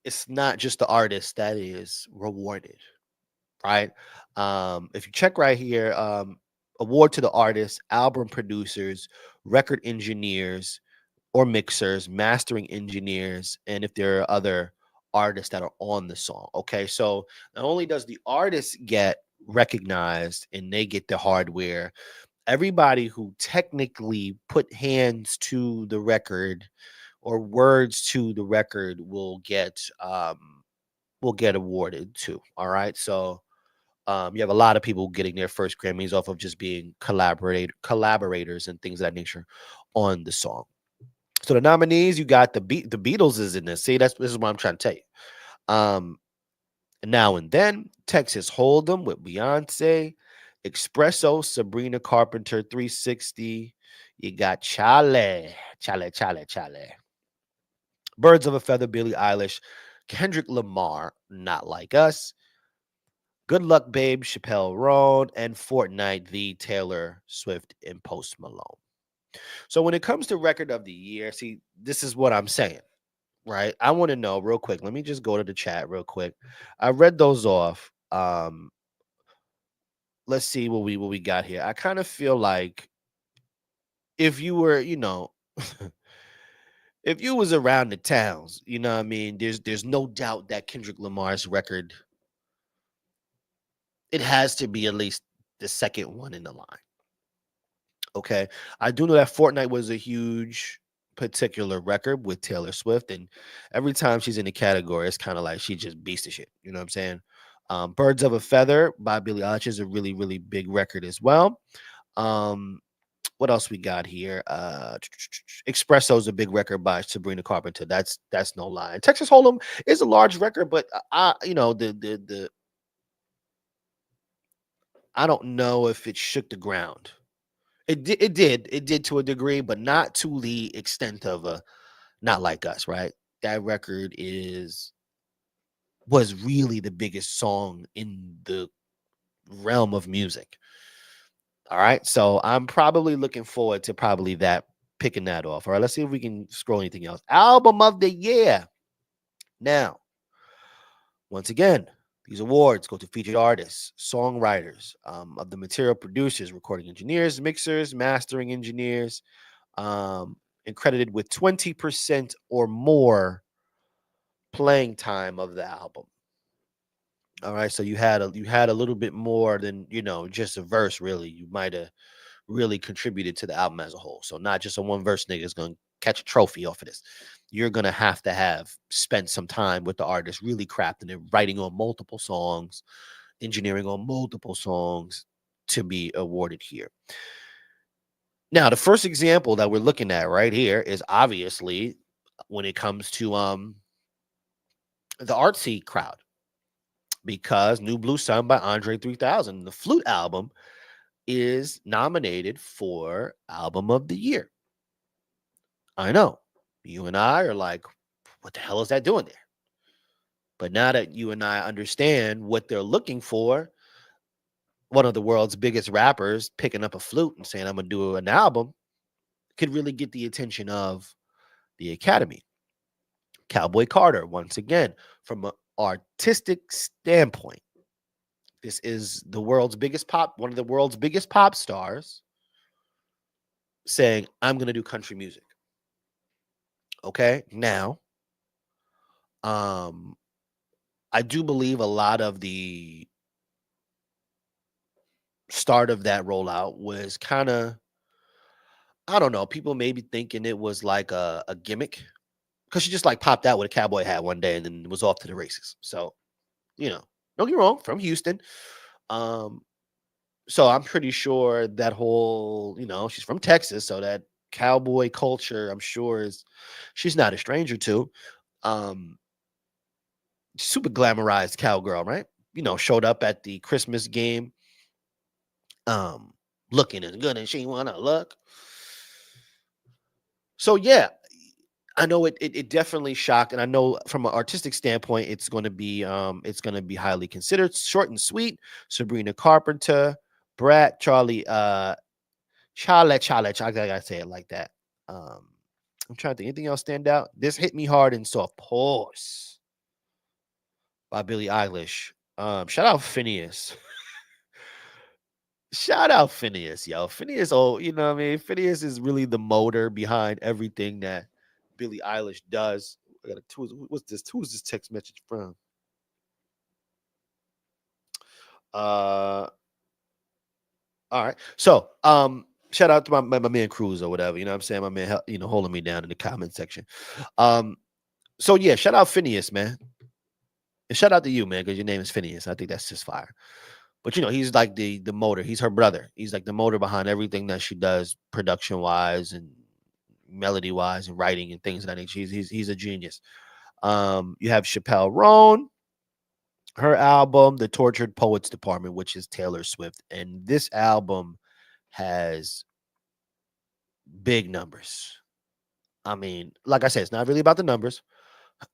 it's not just the artist that is rewarded, right? If you check right here, award to the artists, album producers, record engineers or mixers, mastering engineers, and if there are other artists that are on the song. Okay, so not only does the artist get recognized and they get the hardware, everybody who technically put hands to the record or words to the record will get awarded too. All right, so you have a lot of people getting their first Grammys off of just being collaborators and things of that nature on the song. So the nominees, you got the Beatles is in this. See, this is what I'm trying to tell you. Now and Then, Texas Hold'em with Beyonce, Espresso, Sabrina Carpenter, 360. You got Chale. Birds of a Feather, Billie Eilish, Kendrick Lamar, Not Like Us, Good Luck Babe, Chappelle Roan, and Fortnite, the Taylor Swift and Post Malone. So when it comes to record of the year, see, this is what I'm saying, right? I want to know real quick. Let me just go to the chat real quick. I read those off. Let's see what we got here. I kind of feel like if you were, if you was around the towns, you know what I mean, there's no doubt that Kendrick Lamar's record, it has to be at least the second one in the line. Okay. I do know that Fortnite was a huge particular record with Taylor Swift, and every time she's in the category, it's kind of like she just beats the shit. You know what I'm saying? Birds of a Feather by Billie Eilish is a really, really big record as well. What else we got here? Espresso is a big record by Sabrina Carpenter. That's no lie. And Texas Hold'em is a large record, but the I don't know if it shook the ground. It did to a degree, but not to the extent of a Not Like Us, right? That record was really the biggest song in the realm of music. All right, so I'm probably looking forward to probably that picking that off. All right, let's see if we can scroll anything else. Album of the year. Now, once again, these awards go to featured artists, songwriters, of the material producers, recording engineers, mixers, mastering engineers, and credited with 20% or more playing time of the album. All right, so you had a little bit more than just a verse. Really, you might have really contributed to the album as a whole. So not just a one verse nigga is going to catch a trophy off of this. You're going to have spent some time with the artist, really crafting it, writing on multiple songs, engineering on multiple songs to be awarded here. Now, the first example that we're looking at right here is obviously when it comes to the artsy crowd, because New Blue Sun by Andre 3000, the flute album, is nominated for Album of the Year. I know. You and I are like, what the hell is that doing there? But now that you and I understand what they're looking for, one of the world's biggest rappers picking up a flute and saying, I'm going to do an album, could really get the attention of the Academy. Cowboy Carter, once again, from an artistic standpoint, this is one of the world's biggest pop stars saying, I'm going to do country music. Okay. Now, I do believe a lot of the start of that rollout was kind of, I don't know, people maybe thinking it was like a gimmick, because she just like popped out with a cowboy hat one day and then was off to the races. So, don't get me wrong, from Houston. So I'm pretty sure that whole, she's from Texas, so that cowboy culture, I'm sure she's not a stranger to. Super glamorized cowgirl, right? Showed up at the Christmas game, looking as good as she wanna look. So yeah, I know it definitely shocked, and I know from an artistic standpoint, it's going to be highly considered. Short and sweet. Sabrina Carpenter, Brat, Charlie, Charlie, I gotta say it like that. I'm trying to think. Anything else stand out? This hit me hard and soft. Pause by Billie Eilish. Shout out Phineas. Shout out Phineas, yo. Phineas, you know what I mean? Phineas is really the motor behind everything that Billie Eilish does. I got what's this? Who is this text message from? All right. So, shout out to my man Cruz or whatever. You know what I'm saying? My man, holding me down in the comment section. So yeah, shout out Phineas, man. And shout out to you, man, because your name is Phineas. I think that's just fire. But he's like the motor. He's her brother. He's like the motor behind everything that she does, production wise and melody wise and writing and things of that nature. He's a genius. You have Chappelle Roan, her album, The Tortured Poets Department, which is Taylor Swift, and this album has big numbers. I mean, like I said, it's not really about the numbers.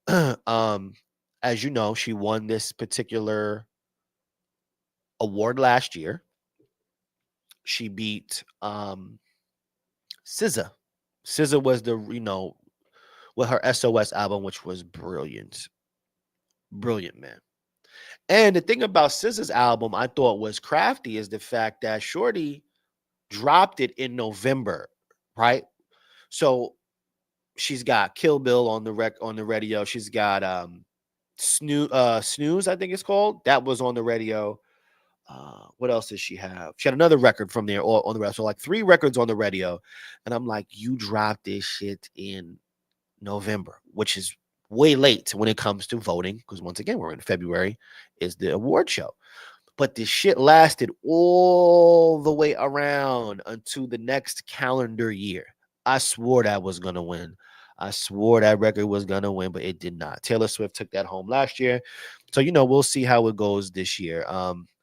As you know, she won this particular award last year. She beat SZA. SZA was with her SOS album, which was brilliant. Brilliant, man. And the thing about SZA's album I thought was crafty is the fact that Shorty dropped it in November, right? So she's got Kill Bill on the radio. She's got Snooze, I think it's called. That was on the radio. What else does she have? She had another record from there on the radio. So like 3 records on the radio. And I'm like, you dropped this shit in November, which is way late when it comes to voting, because once again, we're in February, is the award show. But this shit lasted all the way around until the next calendar year. I swore that was going to win. I swore that record was going to win, but it did not. Taylor Swift took that home last year. So, we'll see how it goes this year.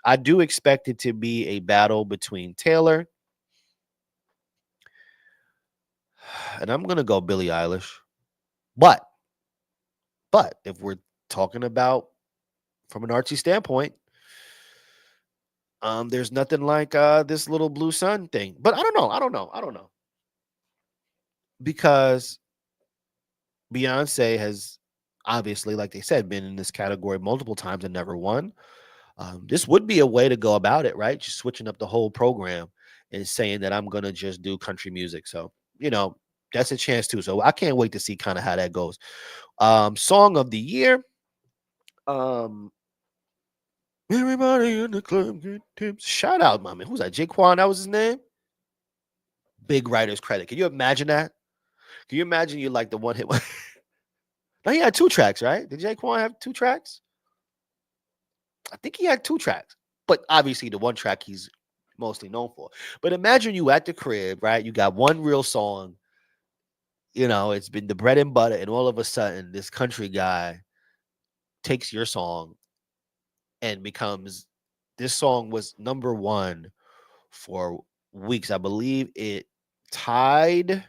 I do expect it to be a battle between Taylor, and I'm going to go Billie Eilish. But if we're talking about from an artsy standpoint, there's nothing like this little Blue Sun thing. But I don't know. Because Beyonce has obviously, like they said, been in this category multiple times and never won. This would be a way to go about it, right? Just switching up the whole program and saying that I'm gonna just do country music. So, that's a chance too. So I can't wait to see kind of how that goes. Song of the year. Um, Everybody in the club get tips. Shout out, my man. Who's that? Jaquan, that was his name? Big writer's credit. Can you imagine that? Can you imagine you like the one hit? No, he had 2 tracks, right? Did Jaquan have 2 tracks? I think he had 2 tracks. But obviously the one track he's mostly known for. But imagine you at the crib, right? You got one real song. It's been the bread and butter, and all of a sudden this country guy takes your song and becomes this song was number 1 for weeks. I believe it tied.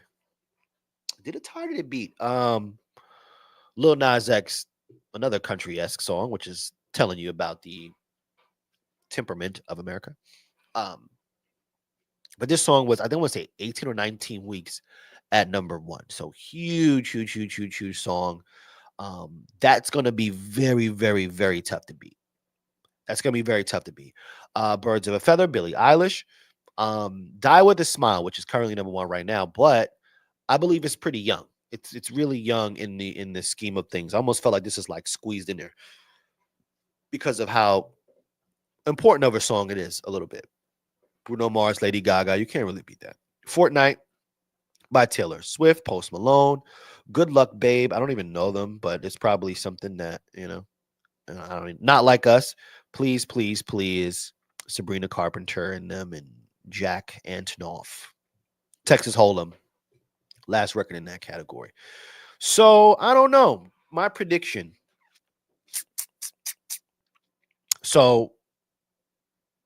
Did it tie or did it beat? Lil Nas X, another country-esque song, which is telling you about the temperament of America. But this song was, I think I want to say 18 or 19 weeks at number 1. So huge, huge, huge, huge, huge song. That's going to be very, very, very tough to beat. That's going to be very tough to beat. Birds of a Feather, Billie Eilish. Die with a Smile, which is currently number 1 right now, but I believe it's pretty young. It's really young in the scheme of things. I almost felt like this is like squeezed in there because of how important of a song it is a little bit. Bruno Mars, Lady Gaga, you can't really beat that. Fortnite by Taylor Swift, Post Malone, Good Luck Babe. I don't even know them, but it's probably something that, I don't not like us. Please, please, please. Sabrina Carpenter and them and Jack Antonoff. Texas Hold'em. Last record in that category. So I don't know. My prediction. So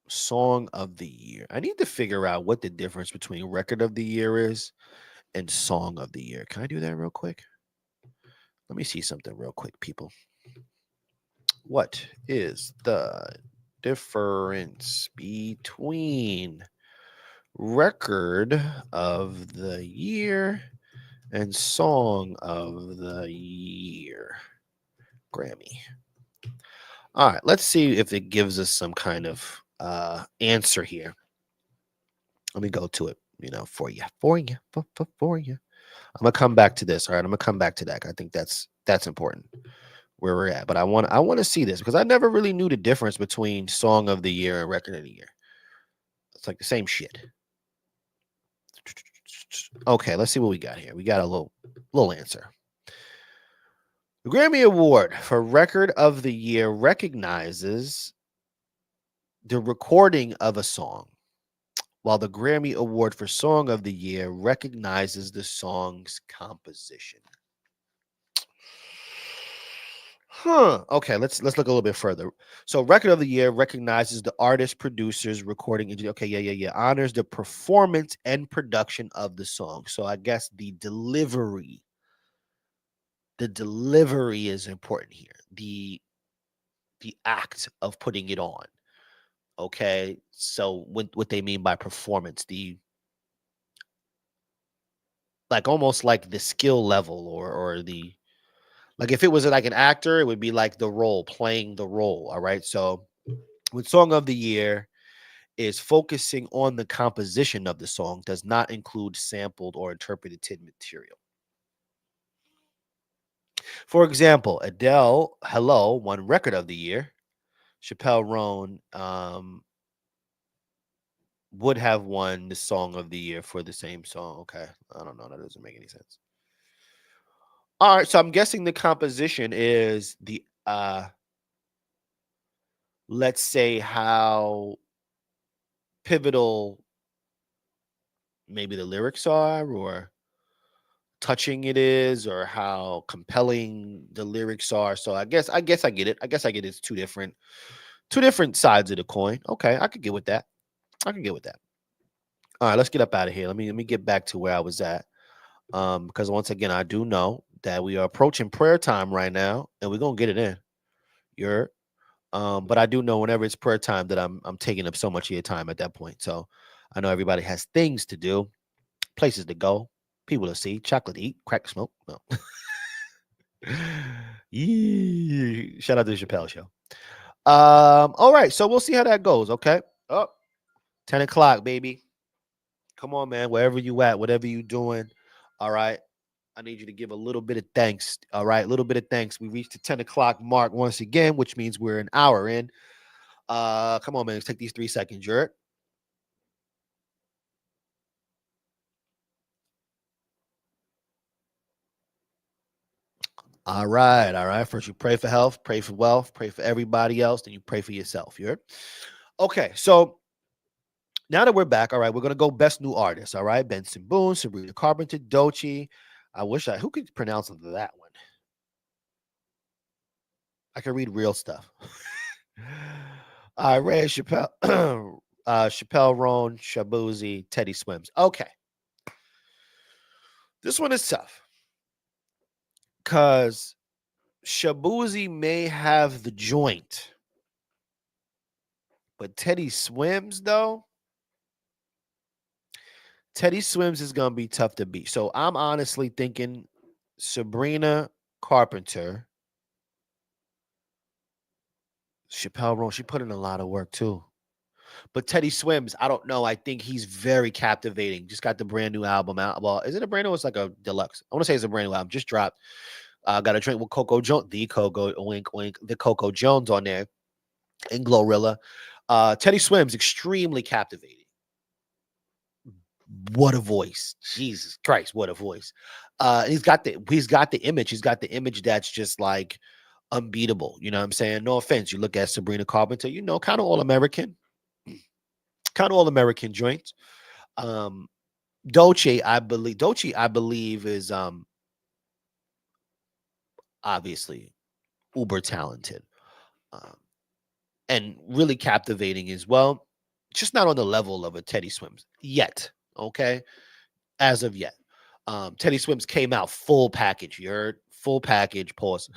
song of the year. I need to figure out what the difference between record of the year is and song of the year. Can I do that real quick? Let me see something real quick, people. What is the difference between record of the year and song of the year? Grammy. All right, let's see if it gives us some kind of answer here. Let me go to it, for you. I'm gonna come back to this. All right, I'm gonna come back to that. I think that's important where we're at. But I want to see this because I never really knew the difference between song of the year and record of the year. It's like the same shit. Okay, let's see what we got here. We got a little answer. The Grammy Award for Record of the Year recognizes the recording of a song, while the Grammy Award for Song of the Year recognizes the song's composition. Okay, let's look a little bit further. So Record of the Year recognizes the artist, producers, recording engineer. Okay, yeah. Honors the performance and production of the song. So I guess the delivery is important here. The act of putting it on. Okay, so what they mean by performance, almost like the skill level or the, like if it was like an actor, it would be like the role, playing the role. All right, so with Song of the Year is focusing on the composition of the song, does not include sampled or interpreted material. For example, Adele, Hello, won Record of the Year. Chappelle Roan would have won the Song of the Year for the same song. Okay, I don't know. That doesn't make any sense. All right, so I'm guessing the composition is the let's say how pivotal maybe the lyrics are, or touching it is, or how compelling the lyrics are. So I guess I get it. It's two different sides of the coin. Okay, I could get with that. All right, let's get up out of here. Let me get back to where I was at. Because once again, I do know that we are approaching prayer time right now, and we're gonna get it in. But I do know whenever it's prayer time that I'm taking up so much of your time at that point. So I know everybody has things to do, places to go, people to see, chocolate to eat, crack to smoke. No. Yeah. Shout out to the Chappelle Show. All right, so we'll see how that goes. Okay. Oh, 10 o'clock, baby. Come on, man. Wherever you at, whatever you doing. All right. I need you to give a little bit of thanks. All right. A little bit of thanks. We reached the 10 o'clock mark once again, which means we're an hour in. Come on, man. Let's take these 3 seconds, Jared. All right. All right. First, you pray for health, pray for wealth, pray for everybody else, then you pray for yourself. You heard? Okay. So now that we're back, all right, we're going to go best new artist. All right. Benson Boone, Sabrina Carpenter, Doechii. Who could pronounce that one? I can read real stuff. Ray Chappelle, Chappelle Roan, Shabuzi, Teddy Swims. Okay. This one is tough because Shabuzi may have the joint, but Teddy Swims, though, Teddy Swims is going to be tough to beat. So I'm honestly thinking Sabrina Carpenter, Chappelle Roan. She put in a lot of work too. But Teddy Swims, I don't know. I think he's very captivating. Just got the brand new album out. Well, is it a brand new? It's like a deluxe. I want to say it's a brand new album. Just dropped. Got a drink with Coco Jones, the Coco Jones on there, and Glorilla. Teddy Swims, extremely captivating. What a voice! Jesus Christ, what a voice! He's got the image. He's got the image that's just like unbeatable. You know what I'm saying? No offense. You look at Sabrina Carpenter, kind of all American. Kind of all American joints. Doechii, I believe is obviously uber talented. And really captivating as well. Just not on the level of a Teddy Swims yet. Okay. As of yet. Teddy Swims came out full package. You heard? Full package, pause.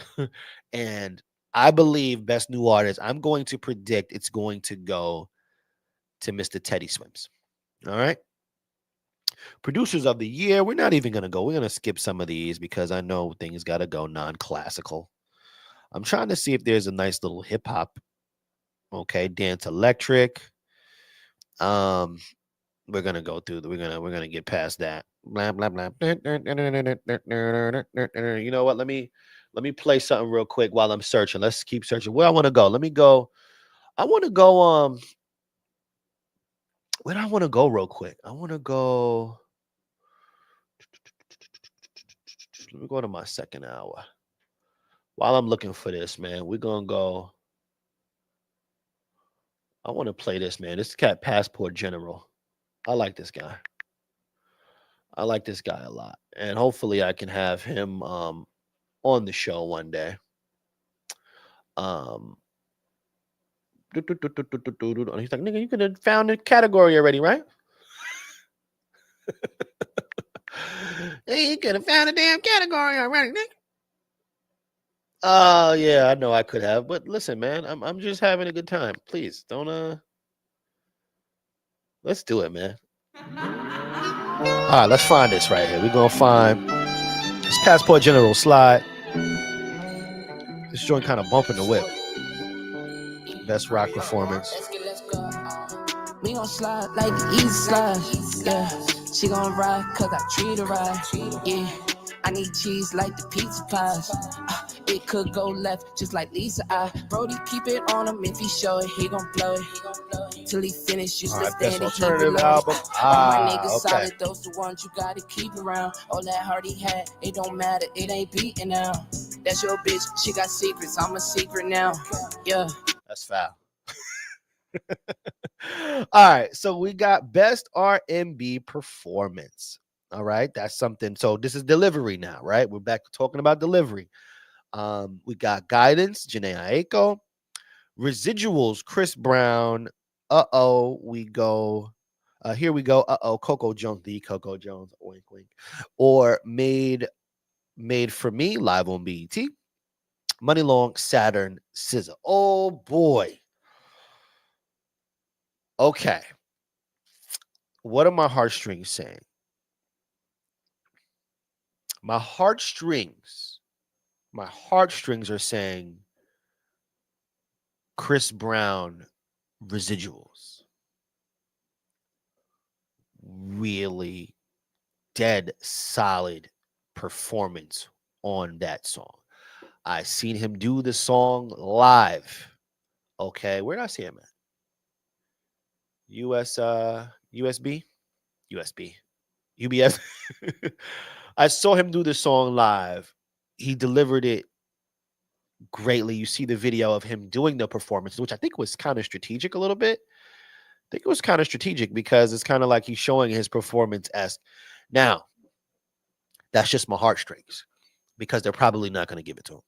And I believe best new artist, I'm going to predict it's going to go to Mr. Teddy Swims. All right. Producers of the year, we're not even going to go. We're going to skip some of these because I know things got to go non-classical. I'm trying to see if there's a nice little hip hop. Okay, Dance Electric. We're gonna go through. We're gonna get past that. Blah blah blah. You know what? Let me play something real quick while I'm searching. Let's keep searching. Where I want to go. Let me go. I want to go. Where do I want to go real quick? I want to go. Let me go to my second hour. While I'm looking for this, man, we're gonna go. I want to play this, man. This cat Passport General. I like this guy. I like this guy a lot. And hopefully I can have him on the show one day. He's like, nigga, you could have found a category already, right? You could have found a damn category already, nigga. Yeah, I know I could have, but listen, man, I'm just having a good time. Please don't let's do it, man. All right, let's find this right here. We're gonna find this Passport General slide. This joint kind of bumping the whip. Best rock performance.
We gon' slide like the easy slide. Yeah, she gon' ride cause I treat her right. Yeah, I need cheese like the pizza pies. It could go left just like Lisa. Brody keep it on him. If he show it, he gon' blow it. Till he finish, you still standing.
Alternative album.
My niggas solid, those the ones you gotta keep around. All that heart he had, it don't matter, it ain't beating now. That's your bitch, she got secrets, I'm a secret now. Yeah.
That's foul. All right, so we got best R&B performance. All right, that's something. So this is delivery now, right? We're back to talking about delivery. We got Guidance, Jhené Aiko, Residuals, Chris Brown. We go. Here we go. Coco Jones, the Coco Jones. Wink, wink. Or Made for Me, live on BET. Money Long, Saturn, SZA. Oh boy. Okay. What are my heartstrings saying? My heartstrings My heartstrings are saying Chris Brown residuals. Really dead solid performance on that song. I seen him do the song live. Okay, where did I see him at? USB? USB. UBS. I saw him do the song live. He delivered it greatly. You see the video of him doing the performance, which I think was kind of strategic a little bit. I think it was kind of strategic because it's kind of like he's showing his performance as now. That's just my heartstrings because they're probably not going to give it to him.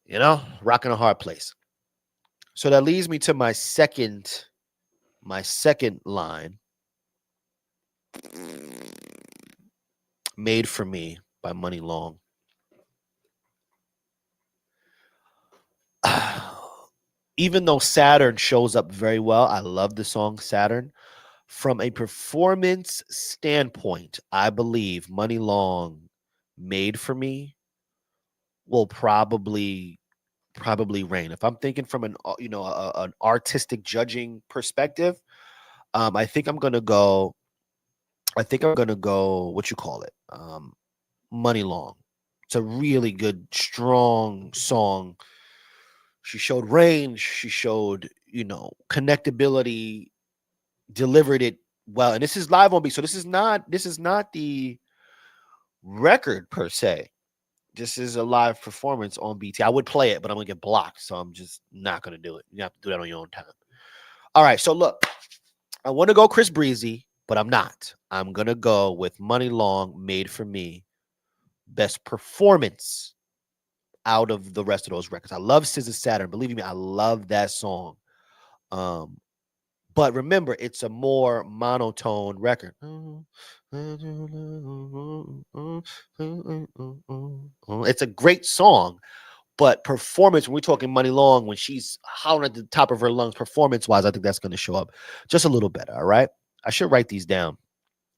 You know, rocking a hard place. So that leads me to my second line. Made for Me by Money Long. Even though Saturn shows up very well, I love the song Saturn. From a performance standpoint, I believe Money Long Made for Me will probably reign. If I'm thinking from an an artistic judging perspective, I think I'm gonna go. What you call it? Money Long. It's a really good, strong song. She showed range. She showed connectability. Delivered it well, and this is live on beat. So this is not the record per se. This is a live performance on BT. I would play it, but I'm gonna get blocked, so I'm just not gonna do it. You have to do that on your own time. All right, so look, I want to go Chris Breezy, but I'm not. I'm gonna go with Money Long, Made for Me, best performance out of the rest of those records. I love SZA Saturn. Believe me, I love that song. But remember, it's a more monotone record. It's a great song, but performance, when we're talking Money Long, when she's howling at the top of her lungs, performance-wise, I think that's going to show up just a little better, all right? I should write these down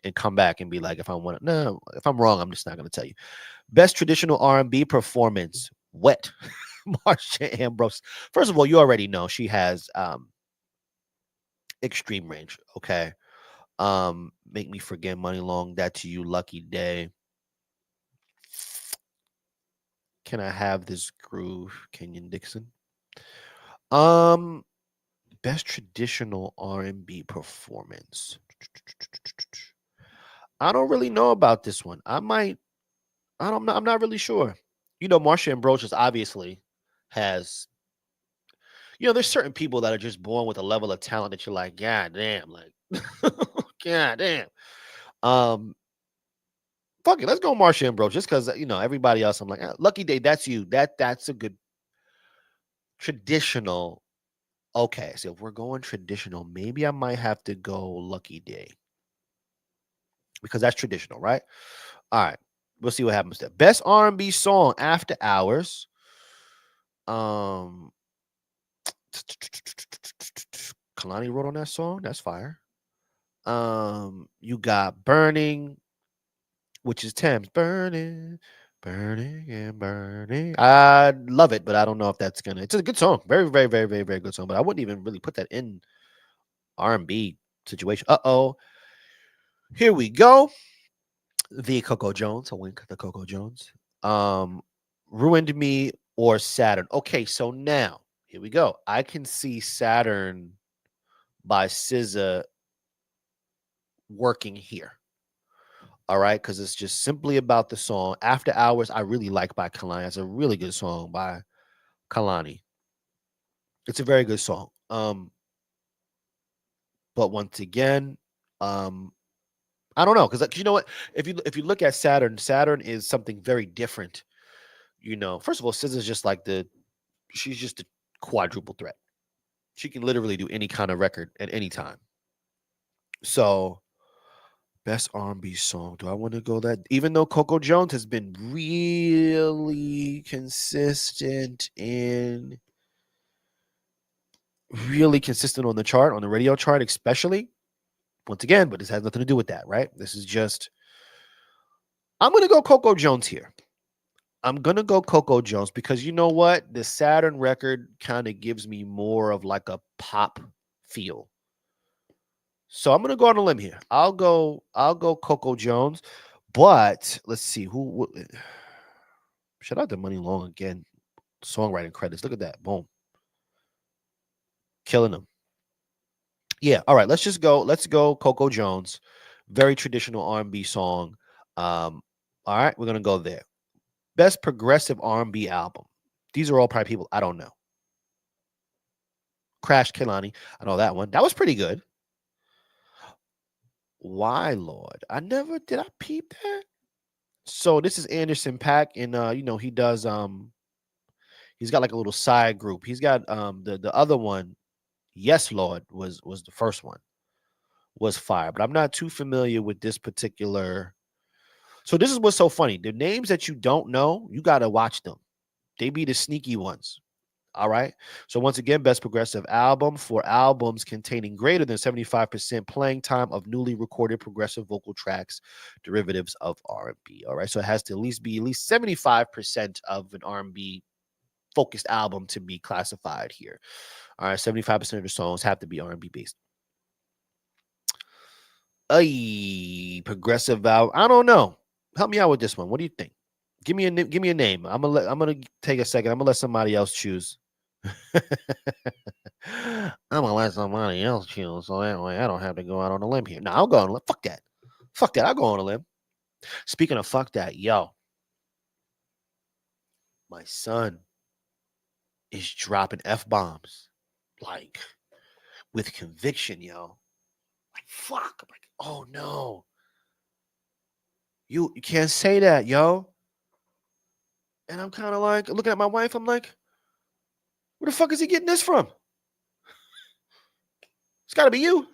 and come back and be like, if I'm wrong, I'm just not going to tell you. Best traditional R&B performance, Wet, Marsha Ambrose. First of all, you already know she has extreme range. Okay. Make Me Forget Money Long, That to You, Lucky Day. Can I Have This Groove, Kenyon Dixon? Best traditional R&B performance. I don't really know about this one. I'm not really sure. Marsha Ambrosius obviously has, there's certain people that are just born with a level of talent that you're like, God damn, like, God damn. Fuck it, let's go Marsha Ambrosius just because everybody else. I'm like, Lucky Day, that's you. That's a good traditional. Okay, so if we're going traditional, maybe I might have to go Lucky Day because that's traditional, right? All right, we'll see what happens there. Best R&B song, After Hours. Kalani wrote on that song. That's fire. You got Burning, which is Thames. Burning, burning and burning. I love it, but I don't know if that's gonna. It's a good song. Very, very, very, very, very good song. But I wouldn't even really put that in R&B situation. Here we go. The Coco Jones. A wink. The Coco Jones. Ruined Me or Saturn. Okay, so now here we go. I can see Saturn by SZA working here. All right, because it's just simply about the song. After Hours, I really like by Kalani. It's a really good song by Kalani. It's a very good song. But once again, I don't know, because you know what? If you look at Saturn is something very different. First of all, SZA's just like she's just a quadruple threat. She can literally do any kind of record at any time. So, best R&B song. Do I want to go that? Even though Coco Jones has been really consistent on the chart, on the radio chart, especially. Once again, but this has nothing to do with that, right? This is just I'm going to go Coco Jones here. I'm going to go Coco Jones because you know what? The Saturn record kind of gives me more of like a pop feel. So I'm going to go on a limb here. I'll go Coco Jones, but let's see who shout out to Money Long again. Songwriting credits. Look at that. Boom. Killing them. Yeah, all right, let's go Coco Jones. Very traditional R&B song. All right, we're going to go there. Best progressive R&B album. These are all probably people I don't know. Crash Kelani. I know that one. That was pretty good. Why, Lord? Did I peep that? So this is Anderson Paak, and he does he's got like a little side group. He's got the other one, Yes Lord, was the first one, was fire. But I'm not too familiar with this particular. So this is what's so funny. The names that you don't know, you gotta watch them. They be the sneaky ones. All right. So once again, best progressive album for albums containing greater than 75% playing time of newly recorded progressive vocal tracks, derivatives of R&B. All right. So it has to be at least 75% of an R&B focused album to be classified here. All right. 75% of the songs have to be R&B based. Progressive album. I don't know. Help me out with this one. What do you think? Give me a name. I'm gonna take a second. I'm gonna let somebody else choose. I'm gonna let somebody else choose, so that way I don't have to go out on a limb here. No, I'll go on a limb. Fuck that. Fuck that. I'll go on a limb. Speaking of fuck that, yo, my son is dropping F-bombs like with conviction, yo. Like fuck. I'm like, oh no. You can't say that, yo. And I'm kind of like looking at my wife. I'm like, where the fuck is he getting this from? It's got to be you.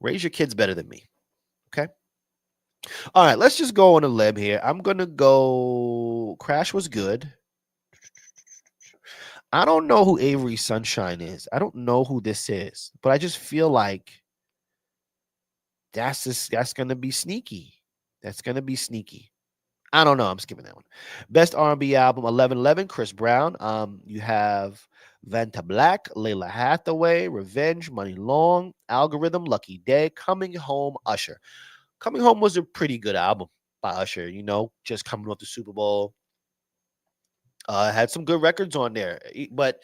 Raise your kids better than me. Okay. All right. Let's just go on a limb here. I'm going to go. Crash was good. I don't know who Avery Sunshine is. I don't know who this is, but I just feel like that's going to be sneaky. That's going to be sneaky. I don't know. I'm skipping that one. Best R&B album 1111, Chris Brown. You have Vanta Black, Layla Hathaway, Revenge, Money Long, Algorithm, Lucky Day, Coming Home, Usher. Coming Home was a pretty good album by Usher, just coming off the Super Bowl. Had some good records on there, but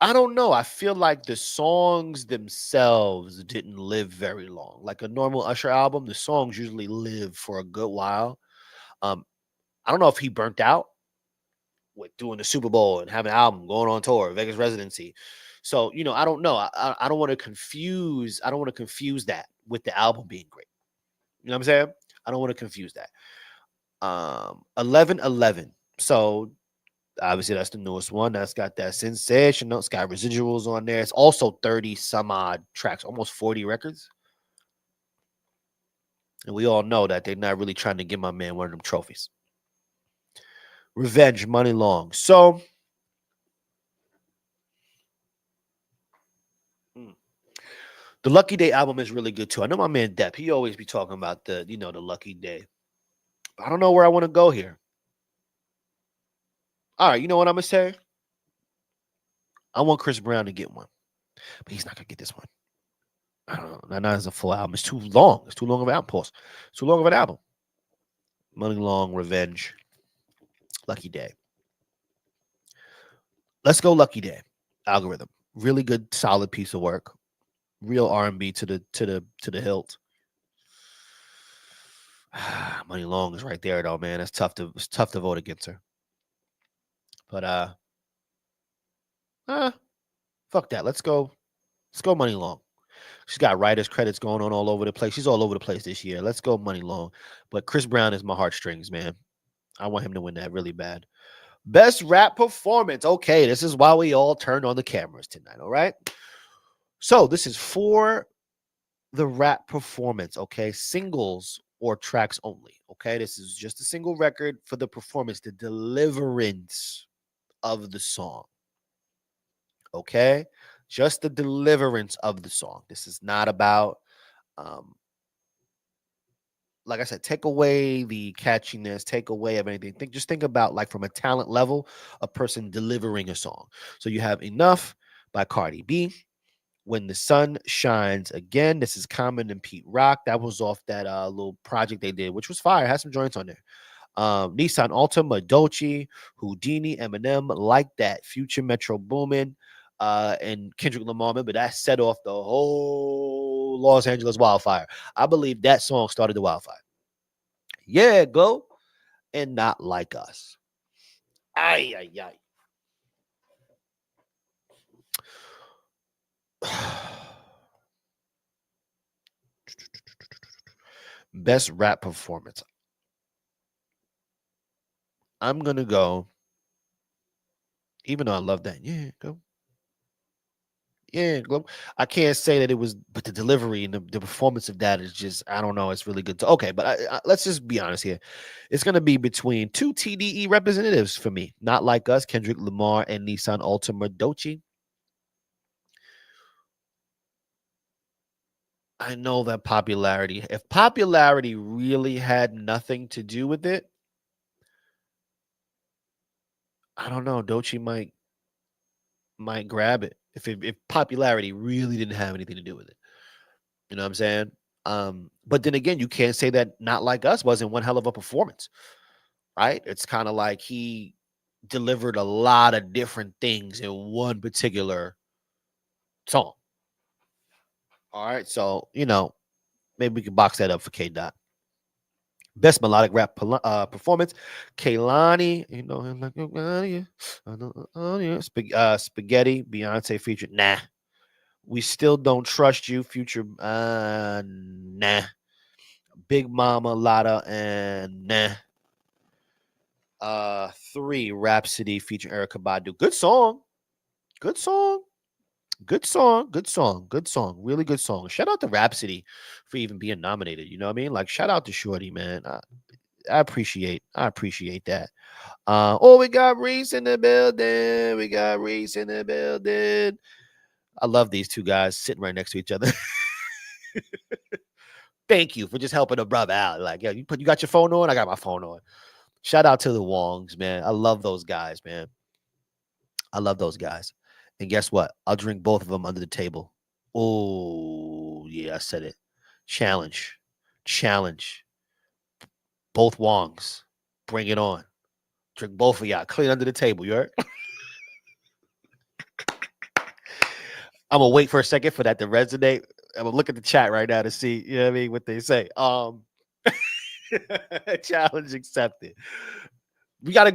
I don't know. I feel like the songs themselves didn't live very long. Like a normal Usher album, the songs usually live for a good while. I don't know if he burnt out with doing the Super Bowl and having an album, going on tour, Vegas residency. So, I don't know. I don't want to confuse. I don't want to confuse that with the album being great. You know what I'm saying? I don't want to confuse that. 1111. So obviously that's the newest one. That's got that sensational. It's got residuals on there. It's also 30 some odd tracks, almost 40 records. And we all know that they're not really trying to give my man one of them trophies. Revenge, Money Long. So the Lucky Day album is really good too. I know my man Depp. He always be talking about the Lucky Day. But I don't know where I want to go here. All right, you know what I'm gonna say? I want Chris Brown to get one, but he's not gonna get this one. I don't know. Not as a full album. It's too long. It's too long of an album. Pause. It's too long of an album. Money Long, Revenge, Lucky Day. Let's go Lucky Day. Algorithm. Really good, solid piece of work. Real R&B to the hilt. Money Long is right there though, man. It's tough to vote against her. But fuck that. Let's go Money Long. She's got writers credits going on all over the place. She's all over the place this year. Let's go Money Long. But Chris Brown is my heartstrings, man. I want him to win that really bad. Best rap performance. Okay, this is why we all turned on the cameras tonight, all right? So this is for the rap performance, okay? Singles or tracks only, okay? This is just a single record for the performance, the deliverance of the song, okay? Just the deliverance of the song. This is not about, like I said, take away the catchiness, take away of anything. Just think about, like, from a talent level, a person delivering a song. So you have Enough by Cardi B. When the Sun Shines Again. This is Common and Pete Rock. That was off that little project they did, which was fire. Had some joints on there. Nissan Altima, Dolce, Houdini, Eminem, Like That, Future, Metro Boomin, and Kendrick Lamar. Remember, that set off the whole Los Angeles wildfire. I believe that song started the wildfire. Yeah, go. And Not Like Us. Ay, ay, ay. Best rap performance. I'm going to go, even though I love that. Yeah, go. Yeah, I can't say that it was, but the delivery and the performance of that is just, I don't know, it's really good. Okay, but let's just be honest here. It's going to be between two TDE representatives for me. Not Like Us, Kendrick Lamar, and Nissan Altima Dolce. I know that popularity, if popularity really had nothing to do with it, I don't know, Dolce might grab it if popularity really didn't have anything to do with it. You know what I'm saying? But then again, you can't say that Not Like Us wasn't one hell of a performance, right? It's kind of like he delivered a lot of different things in one particular song. All right, so maybe we can box that up for K Dot. Best melodic rap performance, Kehlani, Spaghetti, Beyonce featured Nah. We Still Don't Trust You, Future, Nah. Big Mama, Lotta, and Nah. 3, Rhapsody featuring Erykah Badu. Good song. Good song. Good song. Good song. Good song. Really good song. Shout out to Rhapsody for even being nominated. You know what I mean? Like, shout out to Shorty, man. I appreciate that. We got Reese in the building. We got Reese in the building. I love these two guys sitting right next to each other. Thank you for just helping a brother out. Like, yeah, you got your phone on. I got my phone on. Shout out to the Wongs, man. I love those guys, man. I love those guys. And guess what? I'll drink both of them under the table. Oh, yeah, I said it. Challenge. Both Wongs. Bring it on. Drink both of y'all. Clean under the table. You heard? I'm gonna wait for a second for that to resonate. I'm gonna look at the chat right now to see, you know what I mean, what they say. Challenge accepted. We gotta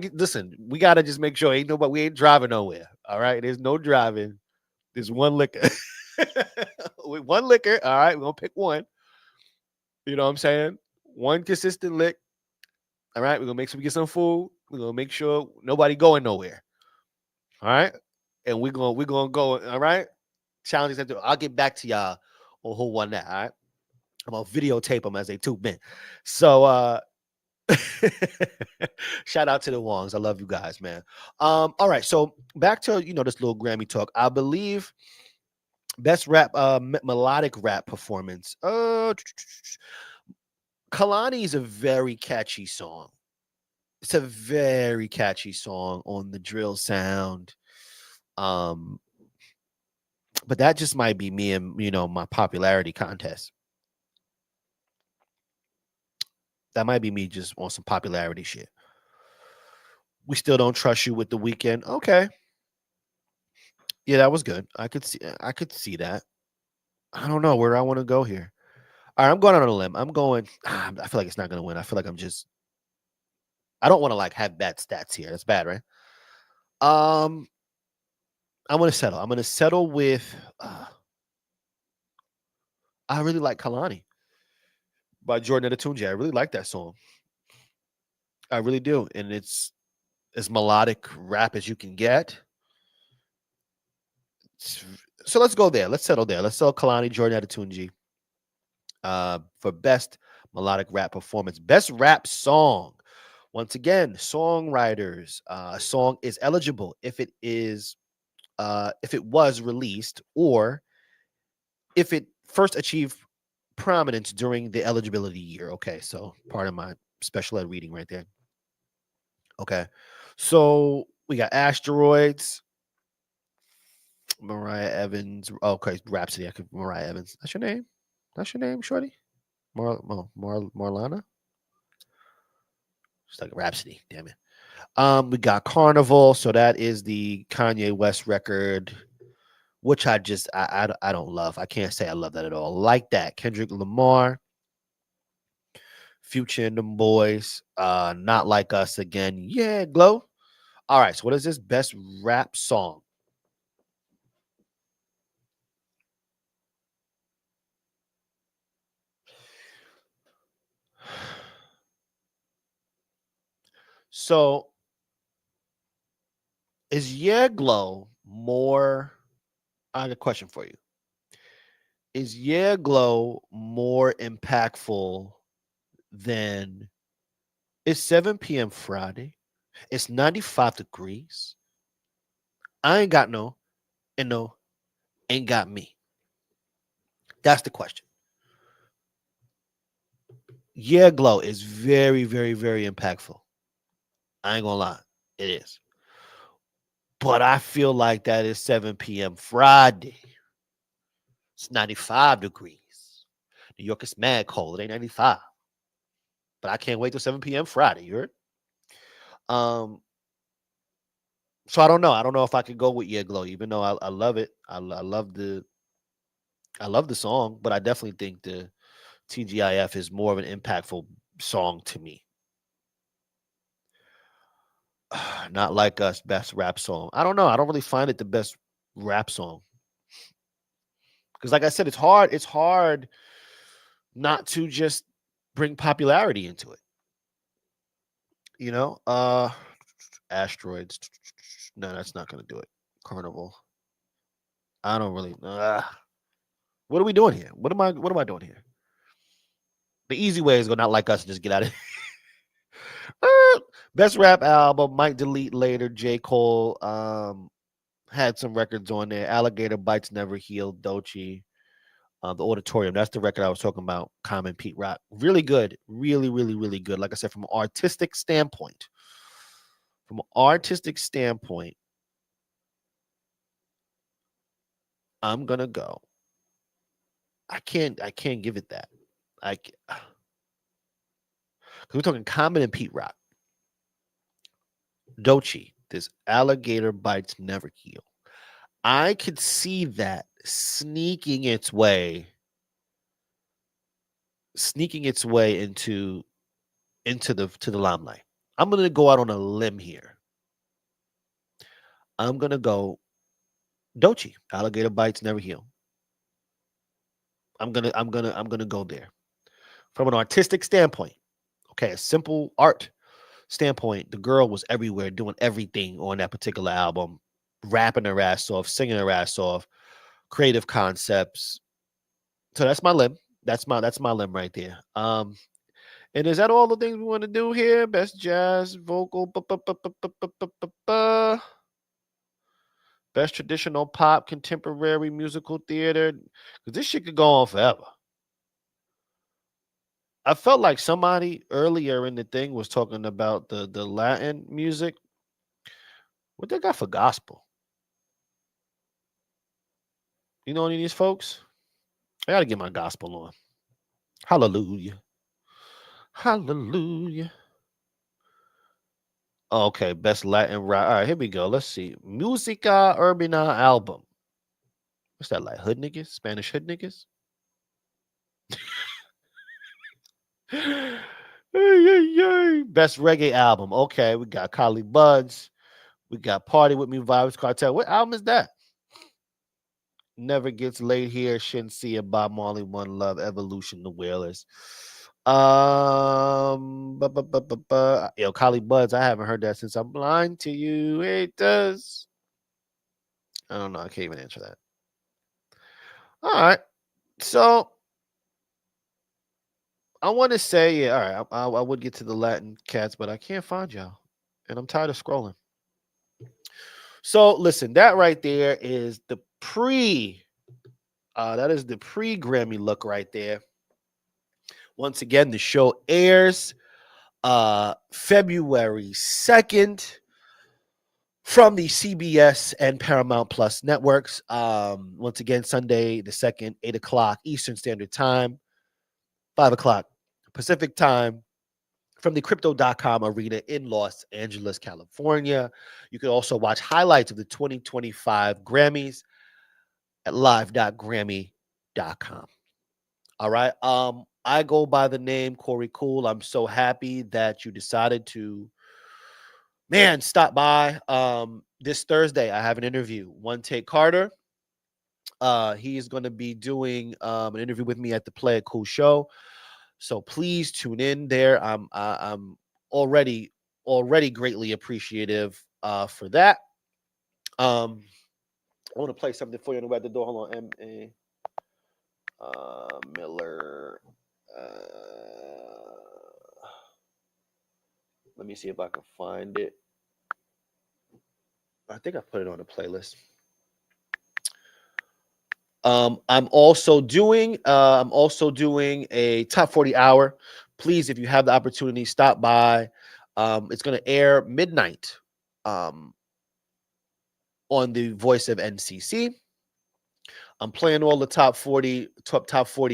just make sure we ain't driving nowhere. All right. There's no driving. There's one liquor. With one liquor. All right, we're gonna pick one. You know what I'm saying? One consistent lick. All right, we're gonna make sure we get some food. We're gonna make sure nobody going nowhere. All right. And we're gonna go. All right. Challenge accepted. I'll get back to y'all on who won that. All right. I'm gonna videotape them as they tube in. So shout out to the Wongs. I love you guys, man. All right, so back to this little Grammy talk. I believe best rap melodic rap performance. Kalani is a very catchy song. It's a very catchy song on the drill sound. But that just might be me and my popularity contest. That might be me just on some popularity shit. We Still Don't Trust You with The Weeknd. Okay. Yeah, that was good. I could see that. I don't know where I want to go here. All right, I'm going on a limb. I feel like it's not going to win. I feel like I don't want to have bad stats here. That's bad, right? I'm going to settle. I'm going to settle with I really like Kalani by Jordan Adetunji. I really like that song. I really do. And it's as melodic rap as you can get. So let's go there. Let's settle there. Let's settle Kalani, Jordan Adetunji for best melodic rap performance. Best rap song. Once again, songwriters. A song is eligible if it is if it was released or if it first achieved prominence during the eligibility year. Okay, so part of my special ed reading right there. Okay, so we got Asteroids, Mariah Evans. Okay, Rhapsody. I could Mariah Evans. That's your name. That's your name, Shorty. Marlana. It's like Rhapsody. Damn it. We got Carnival. So that is the Kanye West record, which I don't love. I can't say I love that at all. Like that. Kendrick Lamar, Future and them boys. Not Like Us again. Yeah, Glow. All right. So what is this best rap song? So is Yeah Glow more? I got a question for you. Is Yeah Glow more impactful than it's 7 p.m. Friday? It's 95 degrees. I ain't got no, and no, ain't got me. That's the question. Yeah, Glow is very, very, very impactful. I ain't gonna lie. It is. But I feel like that is 7 p.m. Friday. It's 95 degrees. New York is mad cold. It ain't 95. But I can't wait till 7 p.m. Friday. You heard? Um, so I don't know. I don't know if I could go with Yeah Glow, even though I love it. I love the song, but I definitely think the TGIF is more of an impactful song to me. Not Like Us, best rap song. I don't know. I don't really find it the best rap song. Because like I said, it's hard. It's hard not to just bring popularity into it. You know? Asteroids. No, that's not gonna do it. Carnival. I don't really what are we doing here? What am I doing here? The easy way is go Not Like Us and just get out of Best rap album, might delete later. J. Cole had some records on there. Alligator Bites Never Healed, Doechii. The Auditorium. That's the record I was talking about. Common, Pete Rock. Really good. Really, really, really good. Like I said, from an artistic standpoint. I'm gonna go. I can't give it that. Because we're talking Common and Pete Rock. Doechii. This Alligator Bites Never Heal. I could see that sneaking its way into the limelight. I'm gonna go out on a limb here. I'm gonna go Doechii. Alligator Bites Never Heal. I'm gonna go there. From an artistic standpoint, okay, a simple art standpoint, the girl was everywhere doing everything on that particular album, rapping her ass off, singing her ass off, creative concepts. So that's my limb. That's my limb right there. And is that all the things we want to do here? Best jazz vocal, best traditional pop, contemporary musical theater. Because this shit could go on forever. I felt like somebody earlier in the thing was talking about the Latin music. What they got for gospel? You know any of these folks? I gotta get my gospel on. Hallelujah. Hallelujah. Okay, best Latin rock. All right, here we go. Let's see. Musica Urbana album. What's that like? Hood niggas? Spanish hood niggas? Hey, hey, hey. Best reggae album. Okay, we got Collie Buds. We got Party With Me Vibes Cartel. What album is that? Never Gets Laid Here. Shinsia, Bob Marley, One Love, Evolution, The Wailers. Yo, Collie Buds. I haven't heard that since I'm blind to you. It does. I don't know. I can't even answer that. All right. So I want to say, yeah, all right. I would get to the Latin cats, but I can't find y'all. And I'm tired of scrolling. So listen, that right there is the that is the pre-Grammy look right there. Once again, the show airs February 2nd from the CBS and Paramount Plus networks. Once again, Sunday the 2nd, 8 o'clock Eastern Standard Time, 5 o'clock Pacific Time, from the Crypto.com arena in Los Angeles, California. You can also watch highlights of the 2025 Grammys at live.grammy.com. All right. I go by the name Corey Cool. I'm so happy that you decided to, stop by. This Thursday, I have an interview. One Take Carter. He is going to be doing an interview with me at the Play It Cool show. So please tune in there. I'm already greatly appreciative for that. I want to play something for you on the way at the door. Hold on, M.A. Miller. Let me see if I can find it. I think I put it on the playlist. I'm also doing a top 40 hour. Please, if you have the opportunity, stop by. It's going to air midnight on the Voice of NCC. I'm playing all the top 40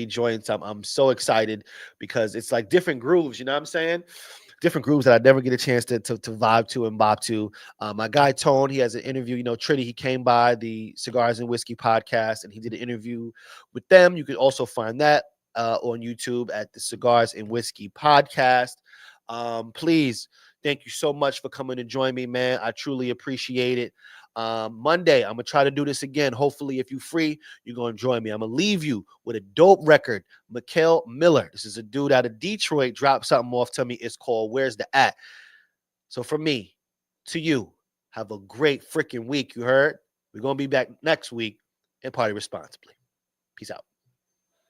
joints. I'm so excited because it's like different grooves, you know what I'm saying? Different grooves that I never get a chance to vibe to and bop to. My guy Tone, he has an interview. Trinity, he came by the Cigars and Whiskey podcast and he did an interview with them. You can also find that on YouTube at the Cigars and Whiskey podcast. Please, thank you so much for coming to join me, man. I truly appreciate it. Monday, I'm gonna try to do this again. Hopefully, if you're free, you're gonna join me. I'm gonna leave you with a dope record. Mikhail Miller. This is a dude out of Detroit. Dropped something off to me. It's called Where's the At? So from me to you, have a great freaking week. You heard? We're gonna be back next week and party responsibly. Peace out.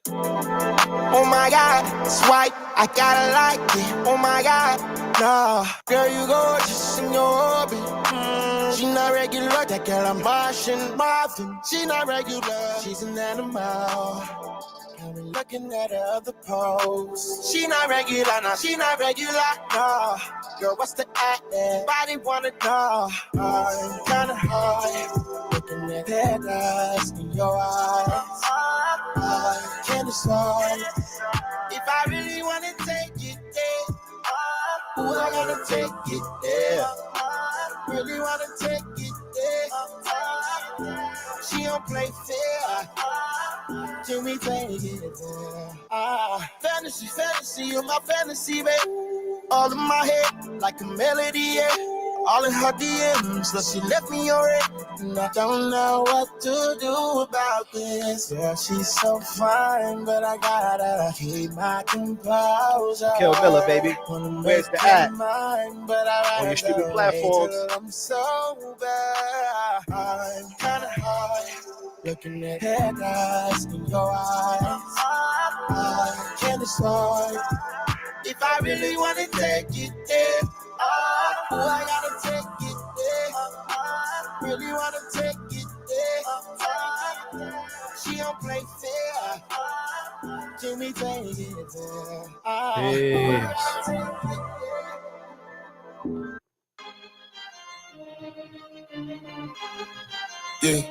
Oh my God, swipe, I gotta like it. Oh my God, nah, girl, you gorgeous in your orbit. She not regular, that girl I'm Martian, Marvin. She not regular, she's an animal. I've been looking at her other pose. She not regular, nah, she not regular, nah. Girl, what's the act there? Body wanna know. I'm kinda hard, looking at that eyes in your eyes. I can't decide if I really wanna take it there. Ooh, I gotta take it there. Really wanna take it there. She don't play fair. Can we take it there? Fantasy, you're my fantasy, babe. All in my head, like a melody, yeah. All in her DMs, so she left me already. And I don't know what to do about this. Yeah, she's so fine, but I gotta keep my composure.
Kill Miller, baby. Where's the at?
On
your streaming platforms.
I'm so bad. I'm kinda hard, looking at head eyes in your eyes. I can't decide if I really wanna take it there. Oh, I gotta take it there. Really wanna take it there. She don't play fair. Can we take it there?
Peace.
Yeah.